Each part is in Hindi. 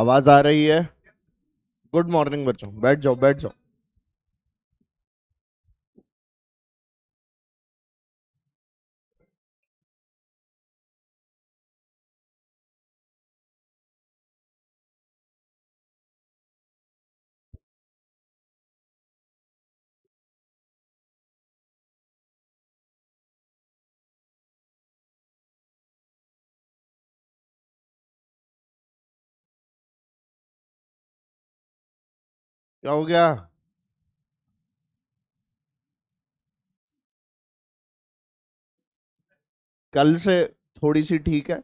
आवाज आ रही है? गुड मॉर्निंग बच्चों, बैठ जाओ बैठ जाओ। क्या हो गया? कल से थोड़ी सी ठीक है,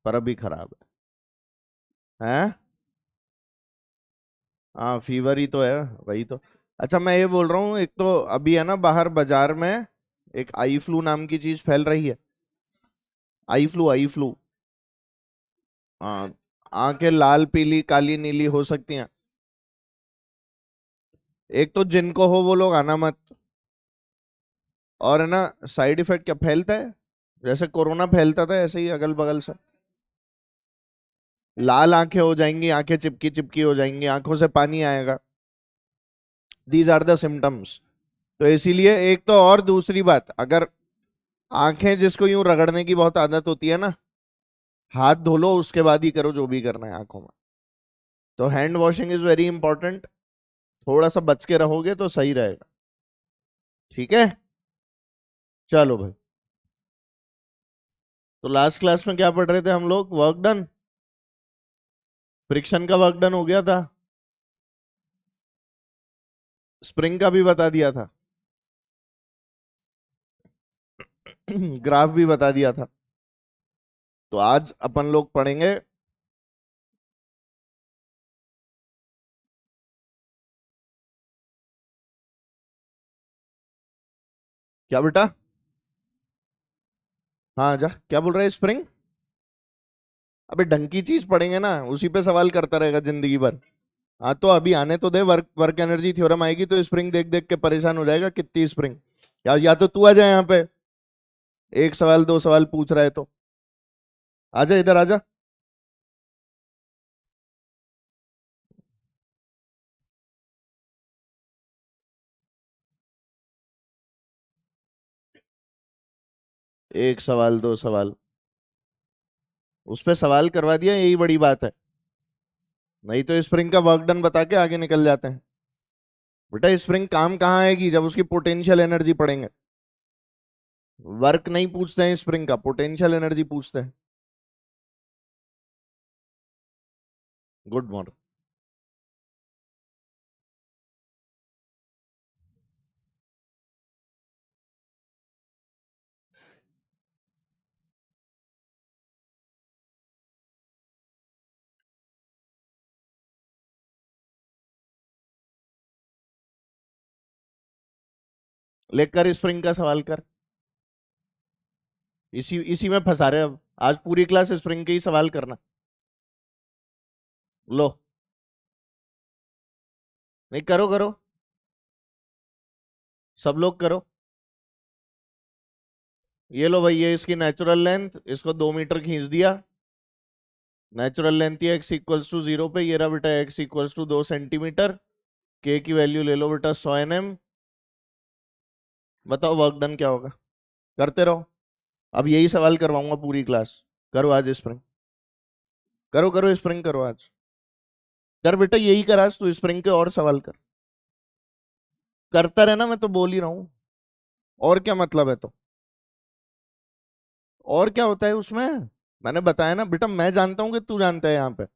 पर अभी खराब है। हाँ, फीवर ही तो है। वही तो। अच्छा, मैं ये बोल रहा हूँ, एक तो अभी है ना बाहर बाजार में एक आई फ्लू नाम की चीज फैल रही है। Eye flu, eye flu. हाँ। आंखें लाल पीली काली नीली हो सकती हैं। एक तो जिनको हो वो लोग आना मत। और है ना, साइड इफेक्ट क्या फैलता है, जैसे कोरोना फैलता था ऐसे ही अगल बगल से। लाल आंखें हो जाएंगी, आंखें चिपकी चिपकी हो जाएंगी, आंखों से पानी आएगा। These are the symptoms. तो इसीलिए एक तो, और दूसरी बात, अगर आंखें जिसको यूं रगड़ने की बहुत आदत होती है ना, हाथ धो लो उसके बाद ही करो जो भी करना है आंखों में। तो hand washing is very important. थोड़ा सा बच के रहोगे तो सही रहेगा। ठीक है। चलो भाई। तो लास्ट क्लास में क्या पढ़ रहे थे हम लोग? Work done. फ्रिक्शन का वर्क डन हो गया था। स्प्रिंग का भी बता दिया था। ग्राफ भी बता दिया था। तो आज अपन लोग पढ़ेंगे। क्या बेटा? हाँ जा, क्या बोल रहे हैं? स्प्रिंग? अबे ढंग की चीज पढ़ेंगे ना, उसी पे सवाल करता रहेगा जिंदगी भर। हाँ तो अभी आने तो दे, वर्क वर्क एनर्जी थ्योरम आएगी तो स्प्रिंग देख देख के परेशान हो जाएगा, कितनी स्प्रिंग। या तो तू आ जाए यहाँ पे, एक सवाल दो सवाल पूछ रहा है तो। आजा इधर आजा। एक सवाल दो सवाल, उस पे सवाल करवा दिया, यही बड़ी बात है। नहीं तो स्प्रिंग का वर्क डन बता के आगे निकल जाते हैं। बेटा स्प्रिंग काम कहाँ आएगी जब उसकी पोटेंशियल एनर्जी पढ़ेंगे। वर्क नहीं पूछते हैं स्प्रिंग का, पोटेंशियल एनर्जी पूछते हैं। Good morning. लेकर स्प्रिंग का सवाल कर। इसी इसी में फंसा रहे अब। आज पूरी क्लास स्प्रिंग के ही सवाल करना। लो। नहीं, करो करो। सब लोग करो। ये लो भाई, ये इसकी नेचुरल लेंथ, इसको 2 मीटर खींच दिया। नेचुरल लेंथ ये एक्स इक्वल्स टू 0 पे, ये रहा बेटा एक्स इक्वल्स टू 2 सेंटीमीटर। के की वैल्यू ले लो बेटा 100 nm। बताओ वर्क डन क्या होगा। करते रहो। अब यही सवाल करवाऊंगा पूरी क्लास। करो आज स्प्रिंग। करो करो स्प्रिंग करो आज। कर बेटा, यही कर आज तू, स्प्रिंग के और सवाल कर। करता रहना, मैं तो बोल ही रहा हूँ। और क्या मतलब है तो? और क्या होता है उसमें? मैंने बताया ना बेटा, मैं जानता हूं कि तू जानता है यहाँ पे।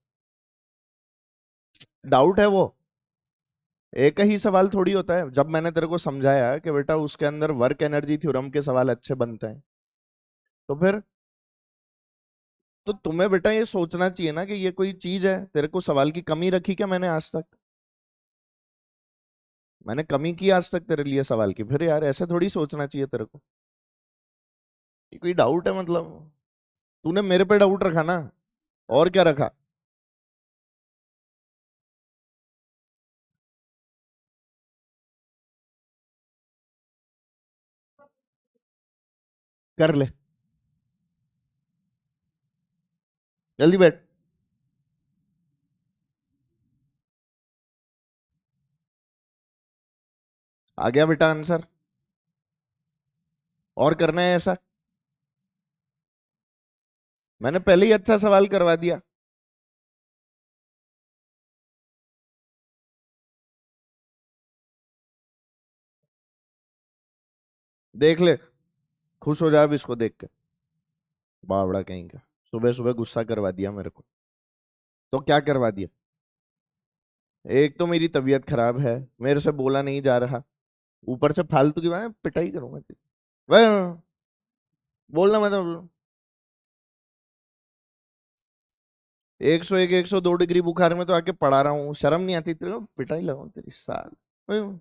डाउट है वो। एक ही सवाल थोड़ी होता है। जब मैंने तेरे को समझाया कि बेटा उसके अंदर वर्क एनर्जी थ्योरम के सवाल अच्छे बनते हैं, तो फिर तो तुम्हें बेटा ये सोचना चाहिए ना कि ये कोई चीज है। तेरे को सवाल की कमी रखी क्या मैंने आज तक? मैंने कमी की आज तक तेरे लिए सवाल की? फिर यार ऐसे थोड़ी सोचना चाहिए तेरे को। ये कोई डाउट है मतलब? तूने मेरे पे डाउट रखा ना, और क्या रखा? कर ले, जल्दी बैठ। आ गया बेटा आंसर? और करना है ऐसा? मैंने पहले ही अच्छा सवाल करवा दिया। देख ले, खुश हो जा अब इसको देख के। बावड़ा कहीं का, सुबह सुबह गुस्सा करवा दिया मेरे को। तो क्या करवा दिया? एक तो मेरी तबीयत खराब है, मेरे से बोला नहीं जा रहा, ऊपर से फालतू की बात, पिटाई करूंगा तेरी। वह बोलना मतलब 101 102 डिग्री बुखार में तो आके पड़ा रहा हूँ, शर्म नहीं आती तेरे को? पिटाई लगाऊं तेरी साल। वह,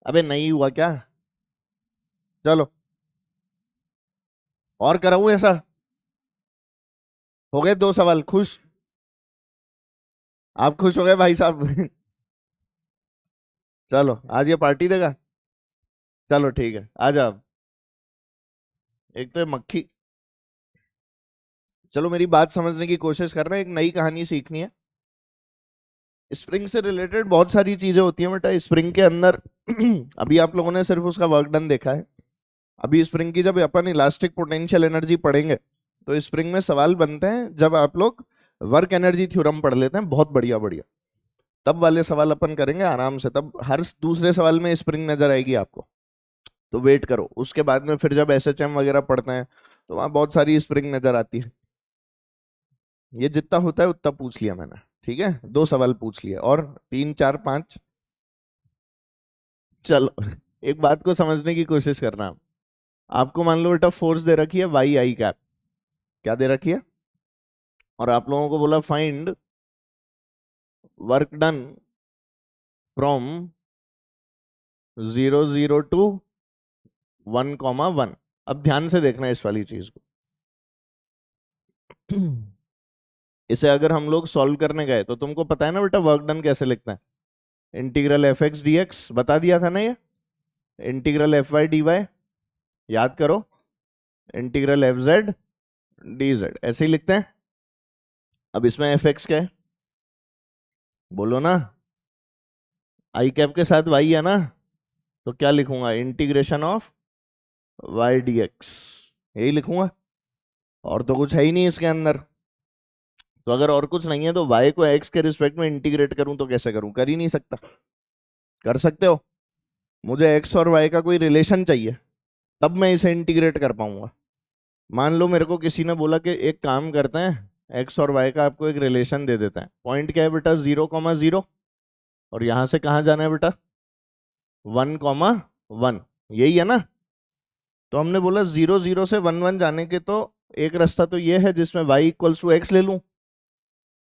अबे नहीं हुआ क्या? चलो, और कराऊं ऐसा? हो गए 2 सवाल, खुश? आप खुश हो गए भाई साहब? चलो, आज ये पार्टी देगा? चलो ठीक है, आ जाओ। एक तो ये मक्खी, चलो मेरी बात समझने की कोशिश कर रहे हैं, एक नई कहानी सीखनी है। स्प्रिंग से रिलेटेड बहुत सारी चीजें होती हैं बेटा स्प्रिंग के अंदर। अभी आप लोगों ने सिर्फ उसका वर्क डन देखा है। अभी स्प्रिंग की जब अपन इलास्टिक पोटेंशियल एनर्जी पढ़ेंगे, तो स्प्रिंग में सवाल बनते हैं जब आप लोग वर्क एनर्जी थ्योरम पढ़ लेते हैं, बहुत बढ़िया बढ़िया, तब वाले सवाल अपन करेंगे आराम से। तब हर दूसरे सवाल में स्प्रिंग नजर आएगी आपको, तो वेट करो। उसके बाद में फिर जब एसएचएम वगैरह पढ़ते हैं, तो वहाँ बहुत सारी स्प्रिंग नजर आती है। ये जितना होता है उतना पूछ लिया मैंने, ठीक है? 2 सवाल पूछ लिए, और 3 4 5। चलो, एक बात को समझने की कोशिश करना। आपको मान लो बेटा फोर्स दे रखी है वाई आई कैप, क्या दे रखी है? और आप लोगों को बोला find work done from 0 0 to 1 1। अब ध्यान से देखना इस वाली चीज को। इसे अगर हम लोग सॉल्व करने गए, तो तुमको पता है ना बेटा वर्क डन कैसे लिखते हैं? Integral F X D X बता दिया था ना ये, integral F Y D Y, याद करो, integral F Z D Z, ऐसे ही लिखते हैं। अब इसमें एफ एक्स क्या है? बोलो ना। आई कैप के साथ वाई है ना, तो क्या लिखूंगा? Integration of Y D X, यही लिखूंगा। और तो कुछ है ही नहीं इसके अंदर। तो अगर और कुछ नहीं है, तो वाई को एक्स के रिस्पेक्ट में इंटीग्रेट करूं तो कैसे करूं? कर ही नहीं सकता। कर सकते हो? मुझे एक्स और वाई का कोई रिलेशन चाहिए, तब मैं इसे इंटीग्रेट कर पाऊंगा। मान लो मेरे को किसी ने बोला कि एक काम करते हैं, एक्स और वाई का आपको एक रिलेशन दे देते हैं। पॉइंट क्या है बेटा? 0 0, और यहां से कहाँ जाना है बेटा? 1 1, यही है ना? तो हमने बोला 0 0 से 1 1 जाने के, तो एक रास्ता तो ये है जिसमें y इक्वल्स टू एक्स ले लूं।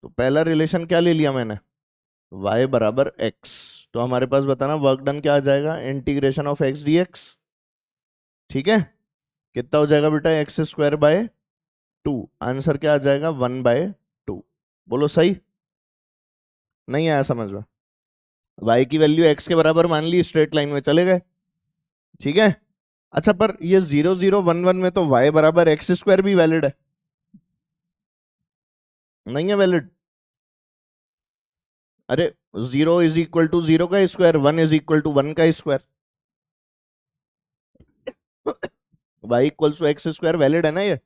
तो पहला रिलेशन क्या ले लिया मैंने? y बराबर x। तो हमारे पास बताना वर्क डन क्या आ जाएगा? Integration of x D x. ठीक है, कितना हो जाएगा बेटा? x² bye 2। आंसर क्या आ जाएगा? 1/2। बोलो सही? नहीं आया समझ में? y की वैल्यू x के बराबर मान ली, स्ट्रेट लाइन में चले गए, ठीक है? अच्छा, पर ये 0 0 1 1 में तो y बराबर x² भी वैलिड है, नहीं है वैलिड? अरे 0 = 0 का स्क्वायर, 1 = 1 का स्क्वायर, y = x² वैलिड है ना ये?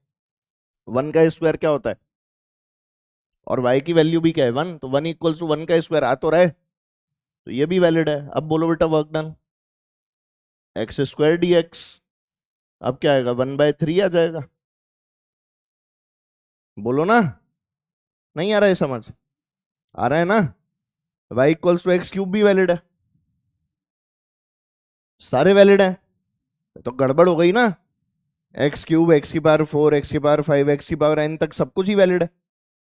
1 का स्क्वायर क्या होता है? और y की वैल्यू भी क्या है? 1, तो 1 = 1 का स्क्वायर आ तो रहा है, तो ये भी वैलिड है। अब बोलो बेटा वर्क डन x² dx, अब क्या आएगा? 1/3 आ जाएगा। बोलो ना। नहीं आ रहा है समझ? आ रहा है ना? y = x³ भी वैलिड है, सारे वैलिड है। तो गड़बड़ हो गई ना? x³ x⁴ x⁵ x⁴n तक सब कुछ ही वैलिड है।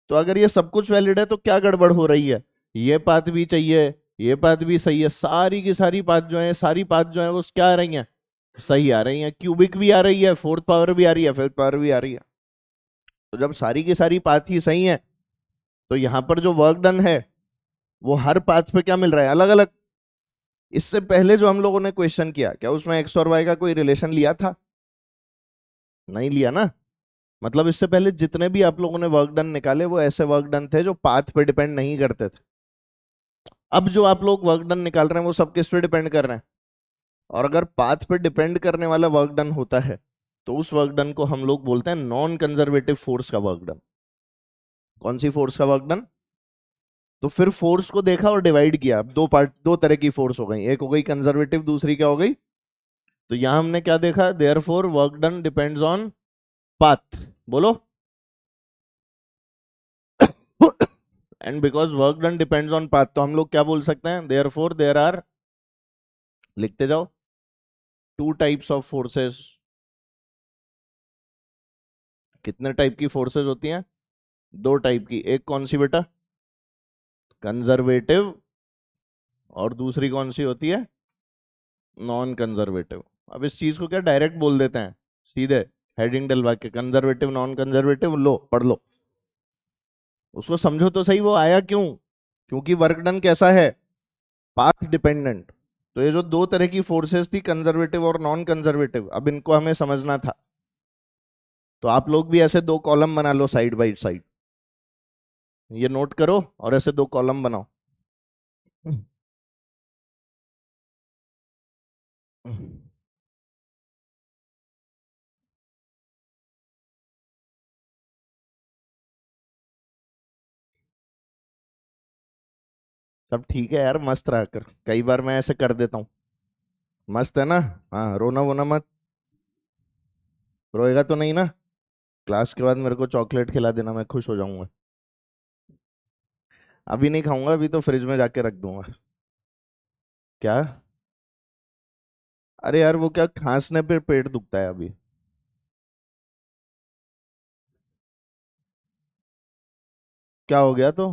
तो अगर ये सब कुछ वैलिड है, तो क्या गड़बड़ हो रही है? ये पाथ भी चाहिए, ये पाथ भी सही है, सारी की सारी पाथ जो है, सारी पाथ जो है वो क्या आ रही है? सही आ रही है। क्यूबिक भी आ रही है, फोर्थ पावर भी आ रही है, फिफ्थ पावर भी आ रही है। तो जब सारी की सारी पाथ ही सही है, तो यहां पर जो वर्क डन है वो हर पाथ पे क्या मिल रहा है? अलग अलग। इससे पहले जो हम लोगों ने क्वेश्चन किया, क्या उसमें एक्स और वाई का कोई रिलेशन लिया था? नहीं लिया ना। मतलब इससे पहले जितने भी आप लोगों ने वर्क डन निकाले वो ऐसे वर्क डन थे जो पाथ पे डिपेंड नहीं करते थे। अब जो आप लोग वर्क डन निकाल रहे हैं वो सब किस पे डिपेंड कर रहे हैं? और अगर पाथ पे डिपेंड करने वाला वर्क डन होता है तो उस वर्क डन को हम लोग बोलते हैं नॉन कंजर्वेटिव फोर्स का वर्क डन। कौन सी फोर्स का वर्क डन? तो फिर फोर्स को देखा और डिवाइड किया, दो पार्ट, दो तरह की फोर्स हो गई, एक हो गई कंजर्वेटिव, दूसरी क्या हो गई? तो यहां हमने क्या देखा? Therefore work done depends on path. बोलो। And because work done depends on path तो हम लोग क्या बोल सकते हैं? देयरफॉर देयर आर, लिखते जाओ, टू टाइप्स ऑफ फोर्सेस। कितने टाइप की फोर्सेस होती हैं? दो टाइप की। एक कौन सी बेटा? कंजर्वेटिव। और दूसरी कौन सी होती है? Non conservative. अब इस चीज को क्या डायरेक्ट बोल देते हैं सीधे, हेडिंग डलवा के, कंजर्वेटिव नॉन कंजर्वेटिव, लो पढ़ लो। उसको समझो तो सही, वो आया क्यों? क्योंकि वर्क डन कैसा है? Path dependent. तो ये जो दो तरह की फोर्सेस थी, कंजर्वेटिव और नॉन कंजर्वेटिव, अब इनको हमें समझना था। तो आप लोग भी ऐसे दो कॉलम बना लो साइड बाई साइड। ये नोट करो और ऐसे दो कॉलम बनाओ। सब ठीक है यार, मस्त रहा कर, कई बार मैं ऐसे कर देता हूँ। मस्त है ना? हाँ, रोना वोना मत। रोएगा तो नहीं ना? क्लास के बाद मेरे को चॉकलेट खिला देना, मैं खुश हो जाऊंगा। अभी नहीं खाऊंगा, अभी तो फ्रिज में जाके रख दूंगा। क्या? अरे यार वो क्या, खांसने पे पेट दुखता है अभी। क्या हो गया तो?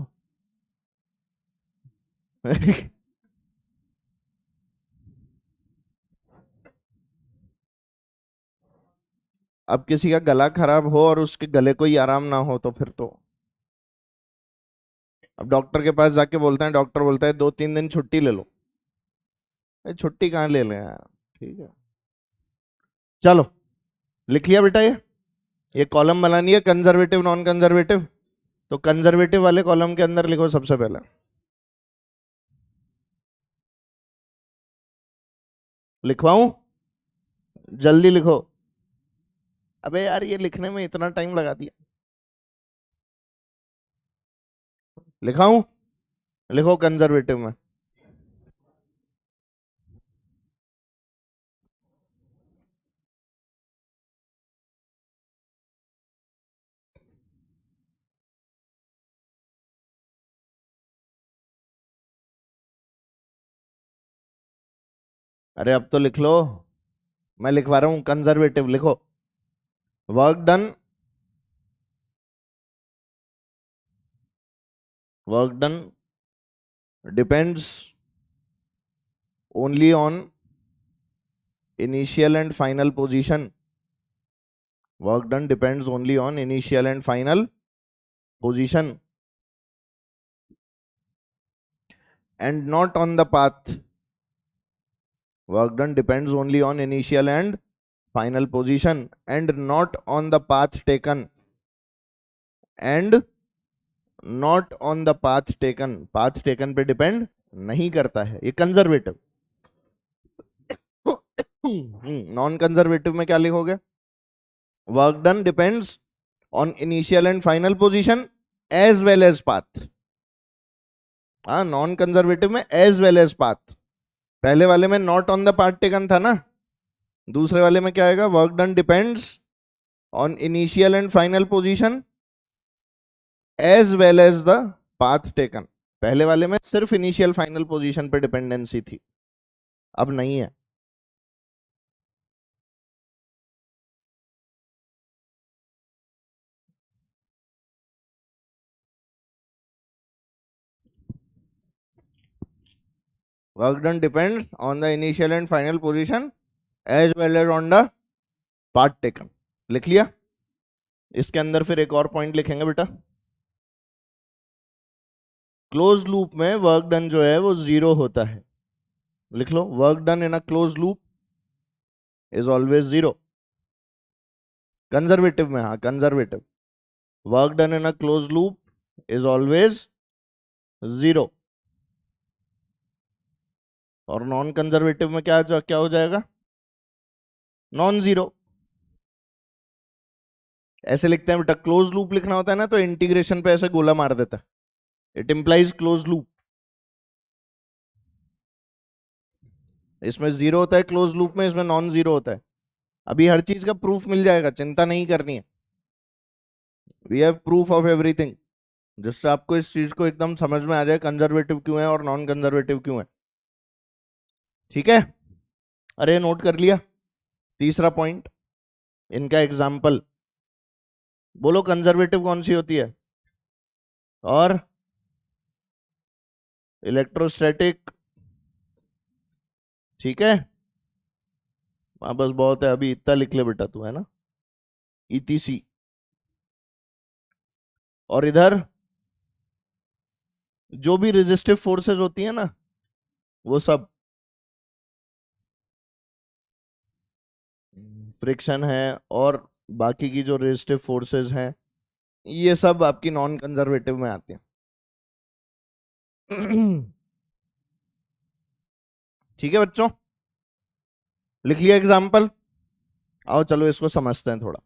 अब किसी का गला खराब हो और उसके गले को ही आराम ना हो तो फिर तो, अब डॉक्टर के पास जाके बोलते हैं, डॉक्टर बोलता है 2-3 दिन छुट्टी ले लो। छुट्टी कहाँ ले लें यार। ठीक है, चलो, लिख लिया बेटा ये कॉलम बनानी है कंजर्वेटिव नॉन कंजर्वेटिव। तो कंजर्वेटिव वाले कॉलम के अंदर लिखो सबसे पहले, लिखवाऊं? जल्दी लिखो। अबे यार ये लिखने में इतना टाइम लगा दिया। लिखाऊं? लिखो कंजर्वेटिव में। अरे अब तो लिख लो, मैं लिखवा रहा हूं, कंजर्वेटिव लिखो। Work done, work done depends only on initial and final position. Work done depends only on initial and final position and not on the path. Work done depends only on initial and final position and not on the path taken. And not on the path taken. Path taken पे डिपेंड नहीं करता है, ये कंजर्वेटिव। नॉन कंजर्वेटिव में क्या लिखोगे? Work done depends on initial and final position as well as path. हाँ, नॉन कंजर्वेटिव में एज वेल एज पाथ। पहले वाले में not on the path taken था ना, दूसरे वाले में क्या आएगा? Work done depends on initial and final position as well as the path taken. पहले वाले में सिर्फ इनिशियल फाइनल पोजीशन पे डिपेंडेंसी थी, अब नहीं है। Work done depends on the initial and final position as well as on the path taken. लिख लिया? इसके अंदर फिर एक और पॉइंट लिखेंगे बेटा। क्लोज लूप में वर्क डन जो है वो जीरो होता है। लिख लो, work done in a close loop is always zero. Conservative में, हाँ conservative, work done in a close loop is always 0, और नॉन कंजर्वेटिव में क्या हो जाएगा, नॉन जीरो। ऐसे लिखते हैं बेटा, क्लोज लूप लिखना होता है ना तो इंटीग्रेशन पे ऐसे गोला मार देता है, इट इंप्लाइज क्लोज लूप। इसमें 0 होता है क्लोज लूप में, इसमें नॉन जीरो होता है। अभी हर चीज का प्रूफ मिल जाएगा, चिंता नहीं करनी है, we have proof of everything, जिससे आपको इस चीज को एकदम समझ में आ जाए कंजर्वेटिव क्यों है और नॉन कंजर्वेटिव क्यों है। ठीक है, अरे नोट कर लिया। तीसरा पॉइंट, इनका एग्जाम्पल बोलो, कंजर्वेटिव कौन सी होती है, और इलेक्ट्रोस्टैटिक, ठीक है। हाँ बस बहुत है, अभी इतना लिख ले बेटा तू, है ना, ईटीसी। और इधर जो भी रेजिस्टिव फोर्सेस होती है ना, वो सब, फ्रिक्शन है और बाकी की जो रेजिस्टिव फोर्सेस हैं, ये सब आपकी नॉन कंजर्वेटिव में आती हैं। ठीक है बच्चों, लिख लिया एग्जाम्पल, आओ चलो इसको समझते हैं थोड़ा।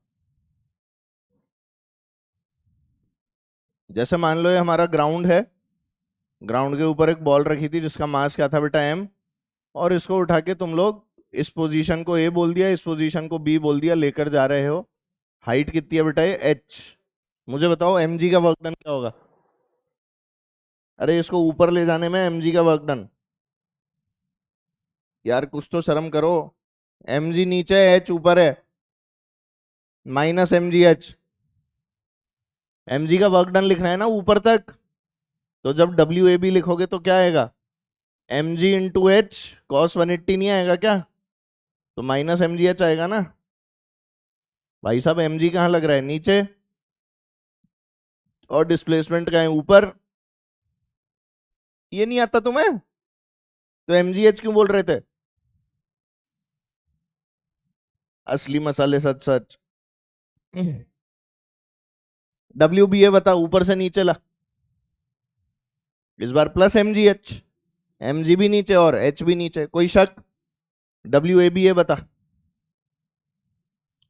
जैसे मान लो ये हमारा ग्राउंड है, ग्राउंड के ऊपर एक बॉल रखी थी जिसका मास क्या था बेटा, एम, और इसको उठा के तुम लोग इस पोजीशन को ए बोल दिया, इस पोजीशन को बी बोल दिया, लेकर जा रहे हो। हाइट कितनी है बेटा, ये एच। मुझे बताओ एम जी का वर्क डन क्या होगा। अरे इसको ऊपर ले जाने में एम जी का वर्क डन, यार कुछ तो शर्म करो, एम जी नीचे है, एच ऊपर है, minus M G H. M G का वर्क डन लिखना है ना ऊपर तक, तो जब डब्ल्यू ए बी लिखोगे तो क्या आएगा, M G into H cos 180 नहीं आएगा क्या, तो माइनस एम जी एच आएगा ना। भाई साहब एम जी कहाँ लग रहा है, नीचे, और डिस्प्लेसमेंट का है ऊपर। ये नहीं आता तुम्हें, तो एम जी एच क्यों बोल रहे थे, असली मसाले सच सच। डब्ल्यू बी ए बता, ऊपर से नीचे ला, इस बार plus M G H, M G भी नीचे और एच भी नीचे, कोई शक। डब्ल्यू ए बी ए बता,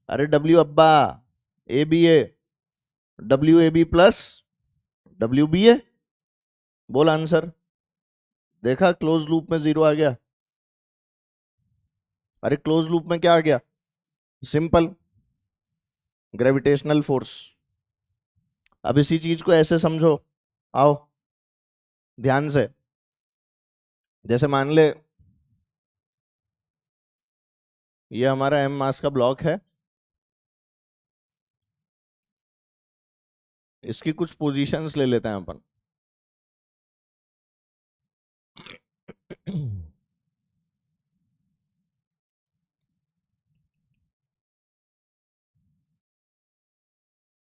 अरे डब्ल्यू अब्बा, A B A, W A B plus W B A, बोल आंसर। देखा क्लोज लूप में 0 आ गया, अरे क्लोज लूप में क्या आ गया, सिंपल ग्रेविटेशनल फोर्स। अब इसी चीज को ऐसे समझो, आओ ध्यान से। जैसे मान ले ये हमारा एम मास का ब्लॉक है, इसकी कुछ पोजीशंस ले लेते हैं अपन।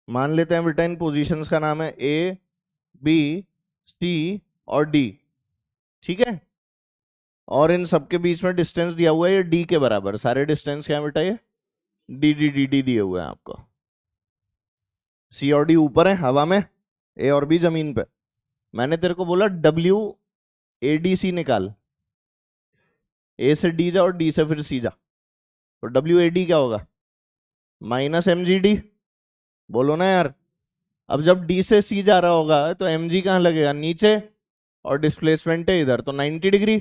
मान लेते हैं बेटा इन पोजीशंस का नाम है ए, बी, सी और डी, ठीक है। और इन सबके बीच में डिस्टेंस दिया हुआ है ये डी के बराबर, सारे डिस्टेंस क्या है बेटा, ये डी डी डी डी दिए हुए हैं आपको। सी और डी ऊपर है हवा में, ए और बी जमीन पे। मैंने तेरे को बोला डब्ल्यू ए डी सी निकाल, ए से डी जा और डी से फिर सी जा, तो डब्ल्यू ए डी क्या होगा, माइनस एम जी डी, बोलो ना यार। अब जब डी से सी जा रहा होगा तो एम जी कहाँ लगेगा, नीचे, और डिस्प्लेसमेंट है इधर तो 90 डिग्री,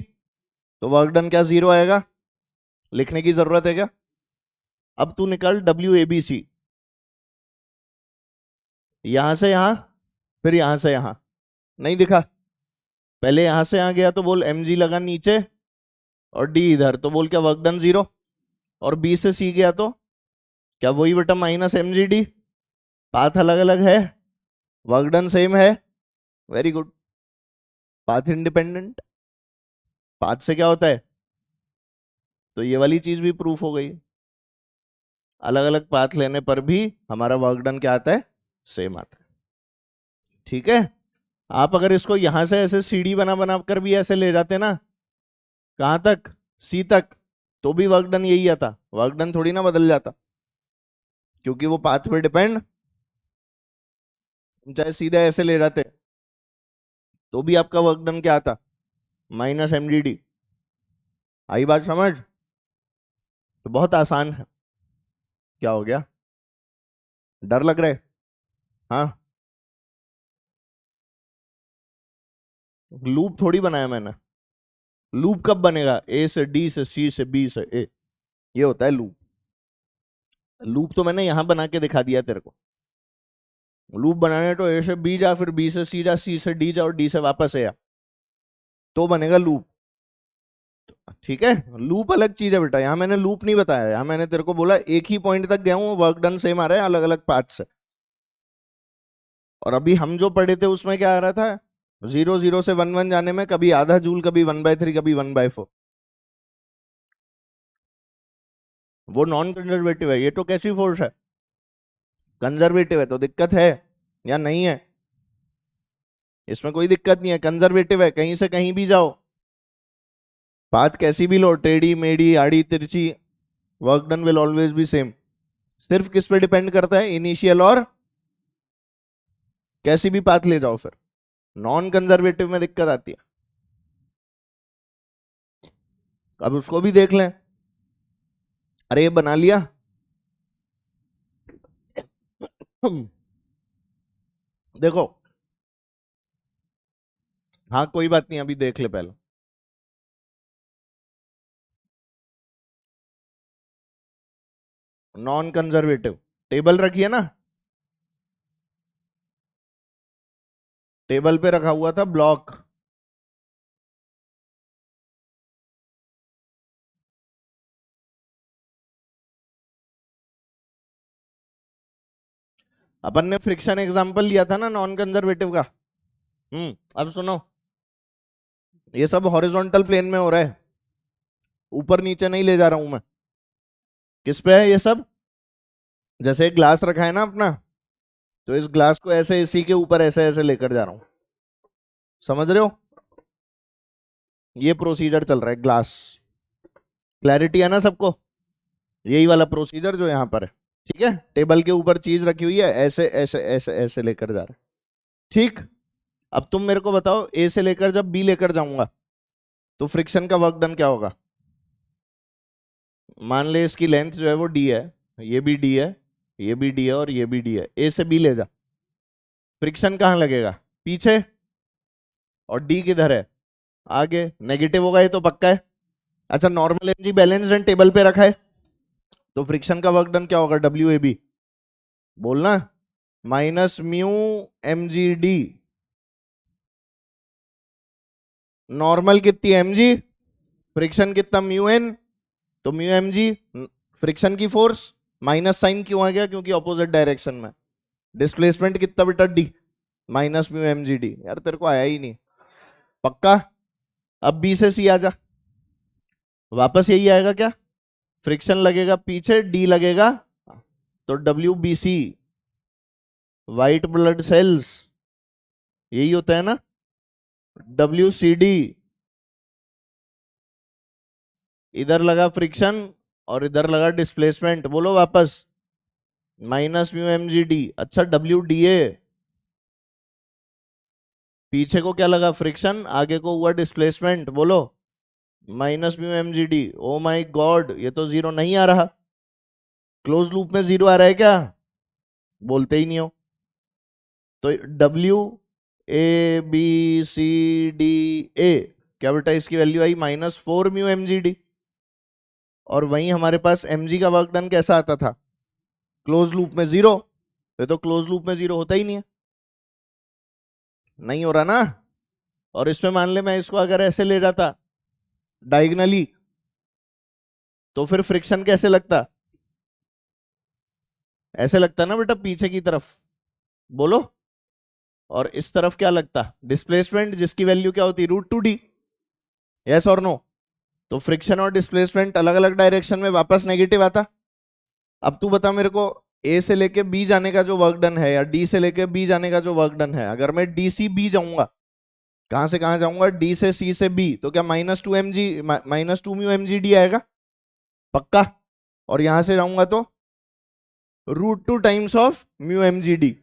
तो वर्क डन क्या 0 आएगा, लिखने की जरूरत है क्या। अब तू निकाल डब्ल्यू ए बी सी, यहां से यहां, फिर यहां से यहां, नहीं दिखा, पहले यहां से यहां गया तो बोल एम जी लगा नीचे, और डी इधर, तो बोल क्या वर्क डन 0, और बी से सी गया तो क्या वही बेटा minus M G D, path अलग अलग है, वर्क डन सेम है, very good. Path independent, path से क्या होता है, तो ये वाली चीज भी प्रूफ हो गई, अलग अलग पाथ लेने पर भी हमारा वर्क डन क्या आता है, सेम आता है। ठीक है, आप अगर इसको यहां से ऐसे सीढ़ी बना बना कर भी ऐसे ले जाते ना, कहां तक, सी तक, तो भी वर्क डन यही आता, वर्क डन थोड़ी ना बदल जाता। क्योंकि वो पाथ पे डिपेंड, चाहे सीधा ऐसे ले जाते तो भी आपका वर्क डन क्या आता, -mgd। आई बात समझ? तो बहुत आसान है। क्या हो गया, डर लग रहा है? हाँ, लूप थोड़ी बनाया मैंने। लूप कब बनेगा, ए से डी से सी से बी से ए, ये होता है लूप। लूप तो मैंने यहां बना के दिखा दिया तेरे को। लूप बनाने तो ए से बी जा, फिर बी से सी जा, सी से डी जा और डी से वापस आ, तो बनेगा लूप। ठीक है, लूप अलग चीज है बेटा, यहां मैंने लूप नहीं बताया, यहां मैंने तेरे को बोला एक ही पॉइंट तक गया हूं, वर्क डन सेम आ रहा है अलग अलग पाथ से। और अभी हम जो पढ़े थे उसमें क्या आ रहा था, 0 0 से 1 1 जाने में कभी आधा जूल, कभी 1/3, कभी 1/4। वो नॉन कंजर्वेटिव है, ये तो कैसी फोर्स है, कंजर्वेटिव है। तो दिक्कत है या नहीं है? इसमें कोई दिक्कत नहीं है, कंजर्वेटिव है, कहीं से कहीं भी जाओ, बात कैसी भी लो, टेढ़ी मेढ़ी आड़ी तिरछी, work done will always be same. सिर्फ किस पे डिपेंड करता है, इनिशियल और कैसी भी पाथ ले जाओ, फिर नॉन कंजर्वेटिव में दिक्कत आती है। अब उसको भी देख लें। अरे ये बना लिया देखो, हाँ कोई बात नहीं, अभी देख ले पहले। नॉन कंजर्वेटिव टेबल रखी है ना, टेबल पे रखा हुआ था ब्लॉक, अपन ने फ्रिक्शन एग्जांपल लिया था ना नॉन कंजर्वेटिव का। अब सुनो, ये सब हॉरिजॉन्टल प्लेन में हो रहा है, ऊपर नीचे नहीं ले जा रहा हूं मैं। किस पे है ये सब, जैसे एक ग्लास रखा है ना अपना, तो इस ग्लास को ऐसे इसी के ऊपर ऐसे ऐसे लेकर जा रहा हूं, समझ रहे हो? ये प्रोसीजर चल रहा है ग्लास, क्लैरिटी है ना सबको? यही वाला प्रोसीजर जो यहां पर है, ठीक है, टेबल के ऊपर चीज रखी हुई है, ऐसे ऐसे ऐसे ऐसे लेकर जा रहा है। ठीक, अब तुम मेरे को बताओ, ए से लेकर जब बी लेकर जाऊंगा तो फ्रिक्शन का वर्क डन क्या होगा? मान ले इसकी लेंथ जो है वो डी है, ये भी डी है, ये भी डी है और ये भी डी है, ए से बी ले जा, फ्रिक्शन कहाँ लगेगा, पीछे, और डी किधर है, आगे। नेगेटिव होगा ये तो पक्का है। अच्छा, normal energy balanced and table पे रखा है, तो फ्रिक्शन का वर्क डन क्या होगा, डब्ल्यू ए बी, बोलना, -μ mgd। नॉर्मल कितनी mg, फ्रिक्शन कितना μn, तो μmg फ्रिक्शन की फोर्स, माइनस साइन क्यों आ गया, क्योंकि ऑपोजिट डायरेक्शन में। डिस्प्लेसमेंट कितना बेटा, डी, -μmgd। यार तेरे को आया ही नहीं, पक्का? अब बी से सी आ जा, वापस यही आएगा क्या, फ्रिक्शन लगेगा पीछे, डी लगेगा, तो WBC, वाइट ब्लड सेल्स, यही होता है ना, WCD, इधर लगा फ्रिक्शन और इधर लगा डिस्प्लेसमेंट, बोलो वापस, -μmgd। अच्छा, WDA, पीछे को क्या लगा, फ्रिक्शन, आगे को हुआ डिस्प्लेसमेंट, बोलो, -μmgd। ओ माय गॉड, ये तो जीरो नहीं आ रहा, क्लोज लूप में जीरो आ रहा है क्या, बोलते ही नहीं हो। तो WABCDA, क्या बेटा इसकी वैल्यू आई -4μmgd। और वहीं हमारे पास mg का वर्क डन कैसा आता था, क्लोज लूप में जीरो, ये तो क्लोज लूप में जीरो होता ही नहीं है, नहीं हो रहा ना। और इसमें मान ले मैं इसको अगर ऐसे ले जाता डायगनली, तो फिर फ्रिक्शन कैसे लगता, ऐसे लगता ना बेटा, पीछे की तरफ, बोलो। और इस तरफ क्या लगता, डिस्प्लेसमेंट, जिसकी वैल्यू क्या होती, √2d, यस और नो। तो फ्रिक्शन और डिस्प्लेसमेंट अलग अलग डायरेक्शन में वापस नेगेटिव आता। अब तू बता मेरे को, ए से लेके बी जाने का जो वर्क डन है, या डी से लेके बी जाने का जो वर्क डन है, अगर मैं डी सी बी जाऊंगा, कहां से कहां जाऊंगा, डी से सी से बी, तो क्या -2 μmgd आएगा, पक्का? और यहां से जाऊंगा तो √2 times of mu M G D.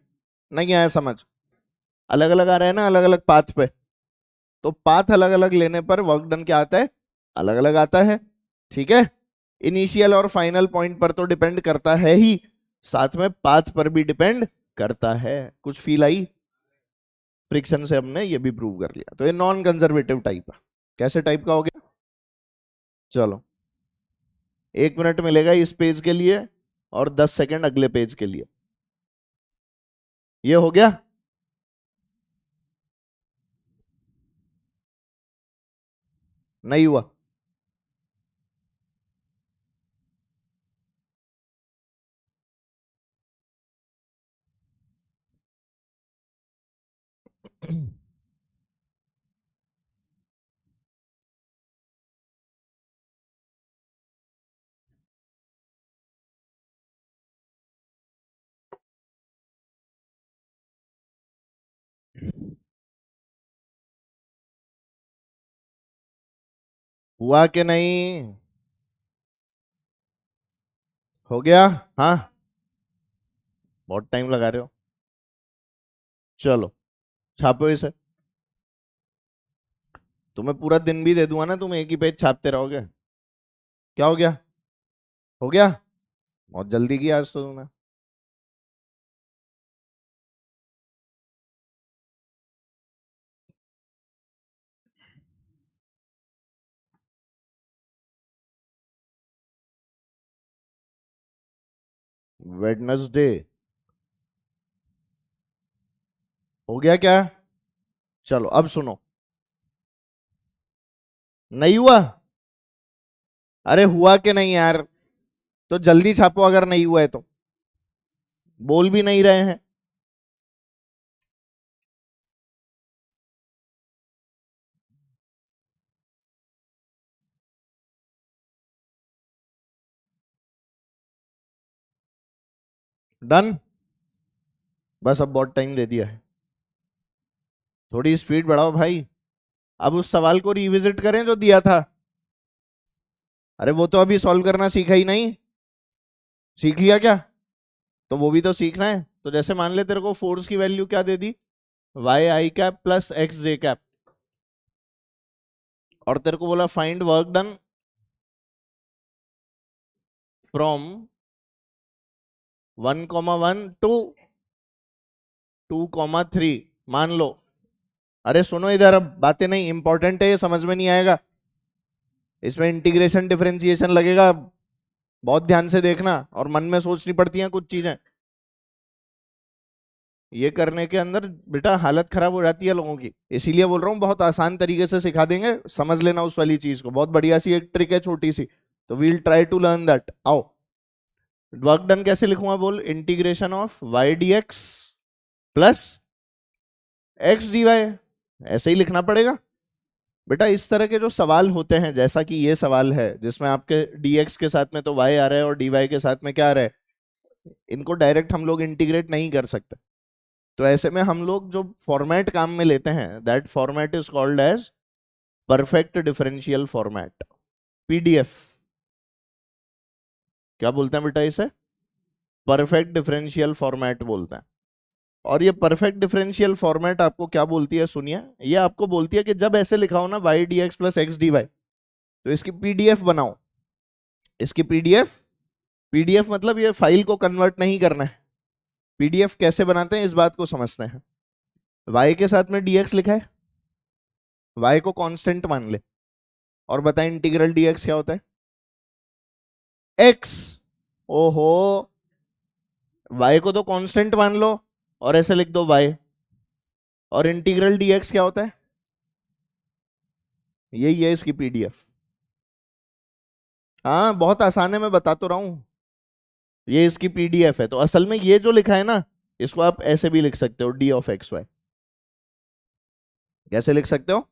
नहीं आया समझ? अलग अलग आ रहा है ना, अलग अलग पाथ पे, तो पाथ अलग अलग लेने पर वर्क डन क्या आता है? अलग अलग आता है। ठीक है, इनिशियल और फाइनल पॉइंट पर तो डिपेंड करता है ही, साथ में पाथ पर भी डिपेंड करता है। कुछ फील आई? फ्रिक्शन से हमने ये भी प्रूव कर लिया। तो ये नॉन कंजर्वेटिव टाइप है। कैसे टाइप का हो गया? चलो 1 मिनट मिलेगा इस पेज के लिए और 10 सेकंड अगले पेज के लिए। ये हो गया? नहीं हुआ? हुआ कि नहीं? हो गया? हाँ, बहुत टाइम लगा रहे हो। चलो छापो इसे। तुम्हें पूरा दिन भी दे दूंगा ना, तुम एक ही पेज छापते रहोगे। क्या हो गया? हो गया? बहुत जल्दी किया आज तो तुमने। वेडनेसडे हो गया क्या? चलो अब सुनो। नहीं हुआ? अरे हुआ कि नहीं यार? तो जल्दी छापो अगर नहीं हुआ है तो। बोल भी नहीं रहे हैं। डन। बस अब बहुत टाइम दे दिया है, थोड़ी स्पीड बढ़ाओ भाई। अब उस सवाल को रिविजिट करें जो दिया था। अरे वो तो अभी सॉल्व करना सीखा ही नहीं। सीख लिया क्या? तो वो भी तो सीखना है। तो जैसे मान ले तेरे को फोर्स की वैल्यू क्या दे दी, Y I cap plus X J cap, और तेरे को बोला find work done from 1,1 to 2,3, मान लो। अरे सुनो इधर, अब बातें नहीं इंपॉर्टेंट है, ये समझ में नहीं आएगा, इसमें इंटीग्रेशन डिफरेंशिएशन लगेगा। बहुत ध्यान से देखना, और मन में सोचनी पड़ती हैं कुछ चीजें। ये करने के अंदर बेटा हालत खराब हो जाती है लोगों की। इसीलिए बोल रहा हूँ बहुत आसान तरीके से सिखा देंगे, समझ लेना उस वाली चीज को। बहुत बढ़िया सी एक ट्रिक है छोटी सी, तो we'll try to learn that. आओ, वर्क डन कैसे लिखूंगा बोल? Integration of Y D X plus X D Y, ऐसे ही लिखना पड़ेगा बेटा। इस तरह के जो सवाल होते हैं, जैसा कि ये सवाल है जिसमें आपके dx के साथ में तो y आ रहा है और dy के साथ में क्या आ रहा है, इनको डायरेक्ट हम लोग इंटीग्रेट नहीं कर सकते। तो ऐसे में हम लोग जो फॉर्मेट काम में लेते हैं, that format is called as perfect differential format, PDF. क्या बोलते हैं बेटा इसे? परफेक्ट डिफरेंशियल फॉर्मेट बोलते हैं। और ये परफेक्ट डिफरेंशियल फॉर्मेट आपको क्या बोलती है सुनिए, ये आपको बोलती है कि जब ऐसे लिखा हो ना Y D X plus X D Y, तो इसकी पीडीएफ बनाओ। इसकी पीडीएफ, पीडीएफ मतलब ये फाइल को कन्वर्ट नहीं करना है। पीडीएफ कैसे बनाते हैं इस बात को समझते हैं। y के साथ में dx लिखा है, y को कांस्टेंट मान ले, और बता इंटीग्रल dx क्या होता है? x। ओहो, y को तो कांस्टेंट मान लो और ऐसे लिख दो y, और इंटीग्रल dx क्या होता है? यही है इसकी पीडीएफ। हाँ बहुत आसान है, मैं बता तो रहा हूं। ये इसकी पीडीएफ है। तो असल में ये जो लिखा है ना, इसको आप ऐसे भी लिख सकते हो, डी ऑफ एक्स वाई। कैसे लिख सकते हो?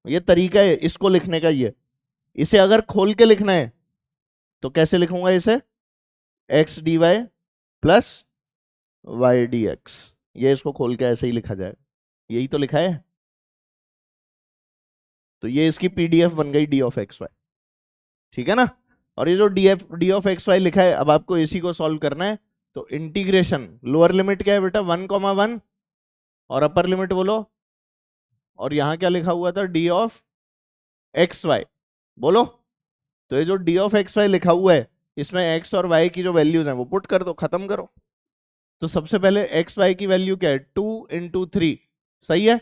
ये तरीका है इसको लिखने का। ये इसे अगर खोल के लिखना है तो कैसे लिखूंगा इसे? X D Y plus Y D X, ये इसको खोल के ऐसे ही लिखा जाए। यही तो लिखा है। तो ये इसकी पीडीएफ बन गई डी ऑफ एक्स वाई। ठीक है ना? और ये जो डी ऑफ एक्स वाई लिखा है, अब आपको इसी को सॉल्व करना है। तो इंटीग्रेशन लोअर लिमिट क्या है बेटा 1,1 और अपर लिमिट बोलो, और यहां क्या लिखा हुआ था डी ऑफ एक्स वाई बोलो। तो ये जो डी ऑफ एक्स वाई लिखा हुआ है इसमें एक्स और वाई की जो वैल्यूज हैं वो पुट कर दो, खत्म करो। तो सबसे पहले एक्स वाई की वैल्यू क्या है 2 × 3, सही है,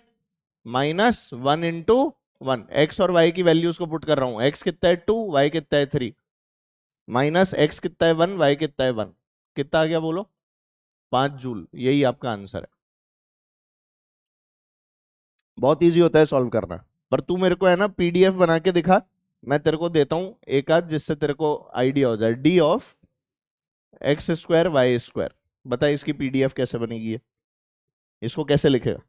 -1 × 1, एक्स और वाई की वैल्यूज को पुट कर रहा हूं, एक्स कितना है 2, वाई कितना है 3, माइनस एक्स कितना है 1, वाई कितना है 1, कितना आ गया बोलो 5 जूल। यही आपका आंसर है। बहुत इजी होता है सॉल्व करना, पर तू मेरे को है ना पीडीएफ बना के दिखा, मैं तेरे को देता हूं एक आध जिससे तेरे को आइडिया हो जाए। डी ऑफ x² y², बता इसकी पीडीएफ कैसे बनेगी ये? इसको कैसे लिखेगा?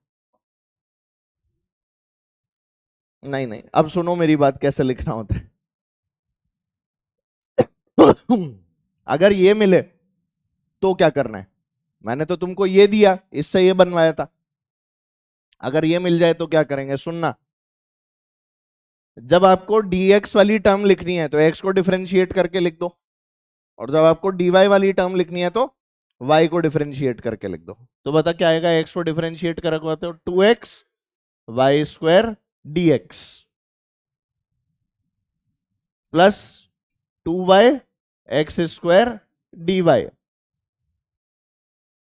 नहीं नहीं, अब सुनो मेरी बात, कैसे लिखना होता है। अगर ये मिले तो क्या करना है, मैंने तो तुमको ये दिया, इससे ये बनवाया था। अगर ये मिल जाए तो क्या करेंगे, सुनना। जब आपको dx वाली टर्म लिखनी है तो x को डिफरेंशिएट करके लिख दो, और जब आपको dy वाली टर्म लिखनी है तो y को डिफरेंशिएट करके लिख दो। तो बता क्या आएगा, x को डिफरेंशिएट करवाते हो 2x y² dx plus 2y x² dy।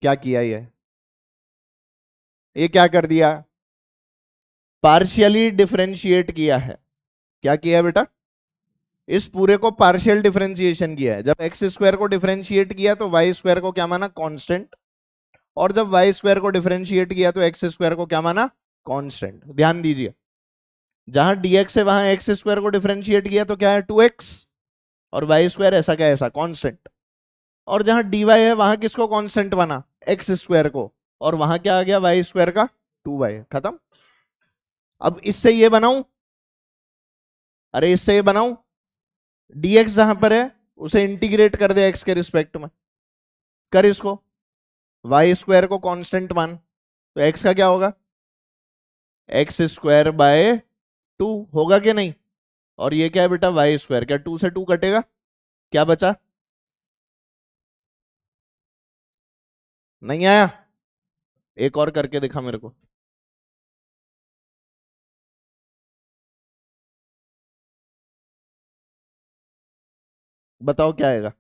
क्या किया ये क्या कर दिया, पार्शियली डिफरेंशिएट किया है। क्या किया है बेटा, इस पूरे को पार्शियल डिफरेंशिएशन किया है। जब x² को डिफरेंशिएट किया तो y² को क्या माना, कांस्टेंट, और जब y² को डिफरेंशिएट किया तो x² को क्या माना, कांस्टेंट। ध्यान दीजिए, जहां dx है वहां x² को डिफरेंशिएट किया तो क्या है 2x, और y² ऐसा क्या ऐसा कांस्टेंट, और जहां dy है वहां किसको कांस्टेंट बना, x² को, और वहां क्या आ गया y² का 2y, खत्म। अब इससे ये बनाऊं, अरे इससे ये बनाऊं, dx जहां पर है उसे इंटीग्रेट कर दे x के रिस्पेक्ट में, कर इसको, y² को कांस्टेंट मान, तो x का क्या होगा x²/2 होगा कि नहीं, और ये क्या है बेटा y², क्या 2 से 2 कटेगा, क्या बचा, नहीं आया, एक और करके दिखा मेरे को। बताओ क्या आएगा,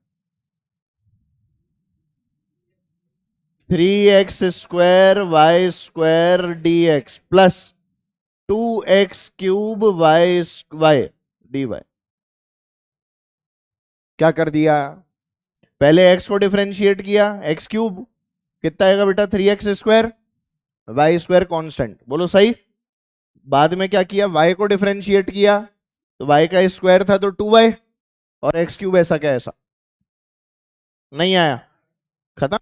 3x² y² dx plus 2x³ y dy। क्या कर दिया, पहले x को डिफरेंशिएट किया, x³ कितना आएगा बेटा 3x² y² कांस्टेंट, बोलो सही। बाद में क्या किया, y को डिफरेंशिएट किया तो y का स्क्वायर था तो 2y, और x³ ऐसा क्या ऐसा, नहीं आया, खत्म।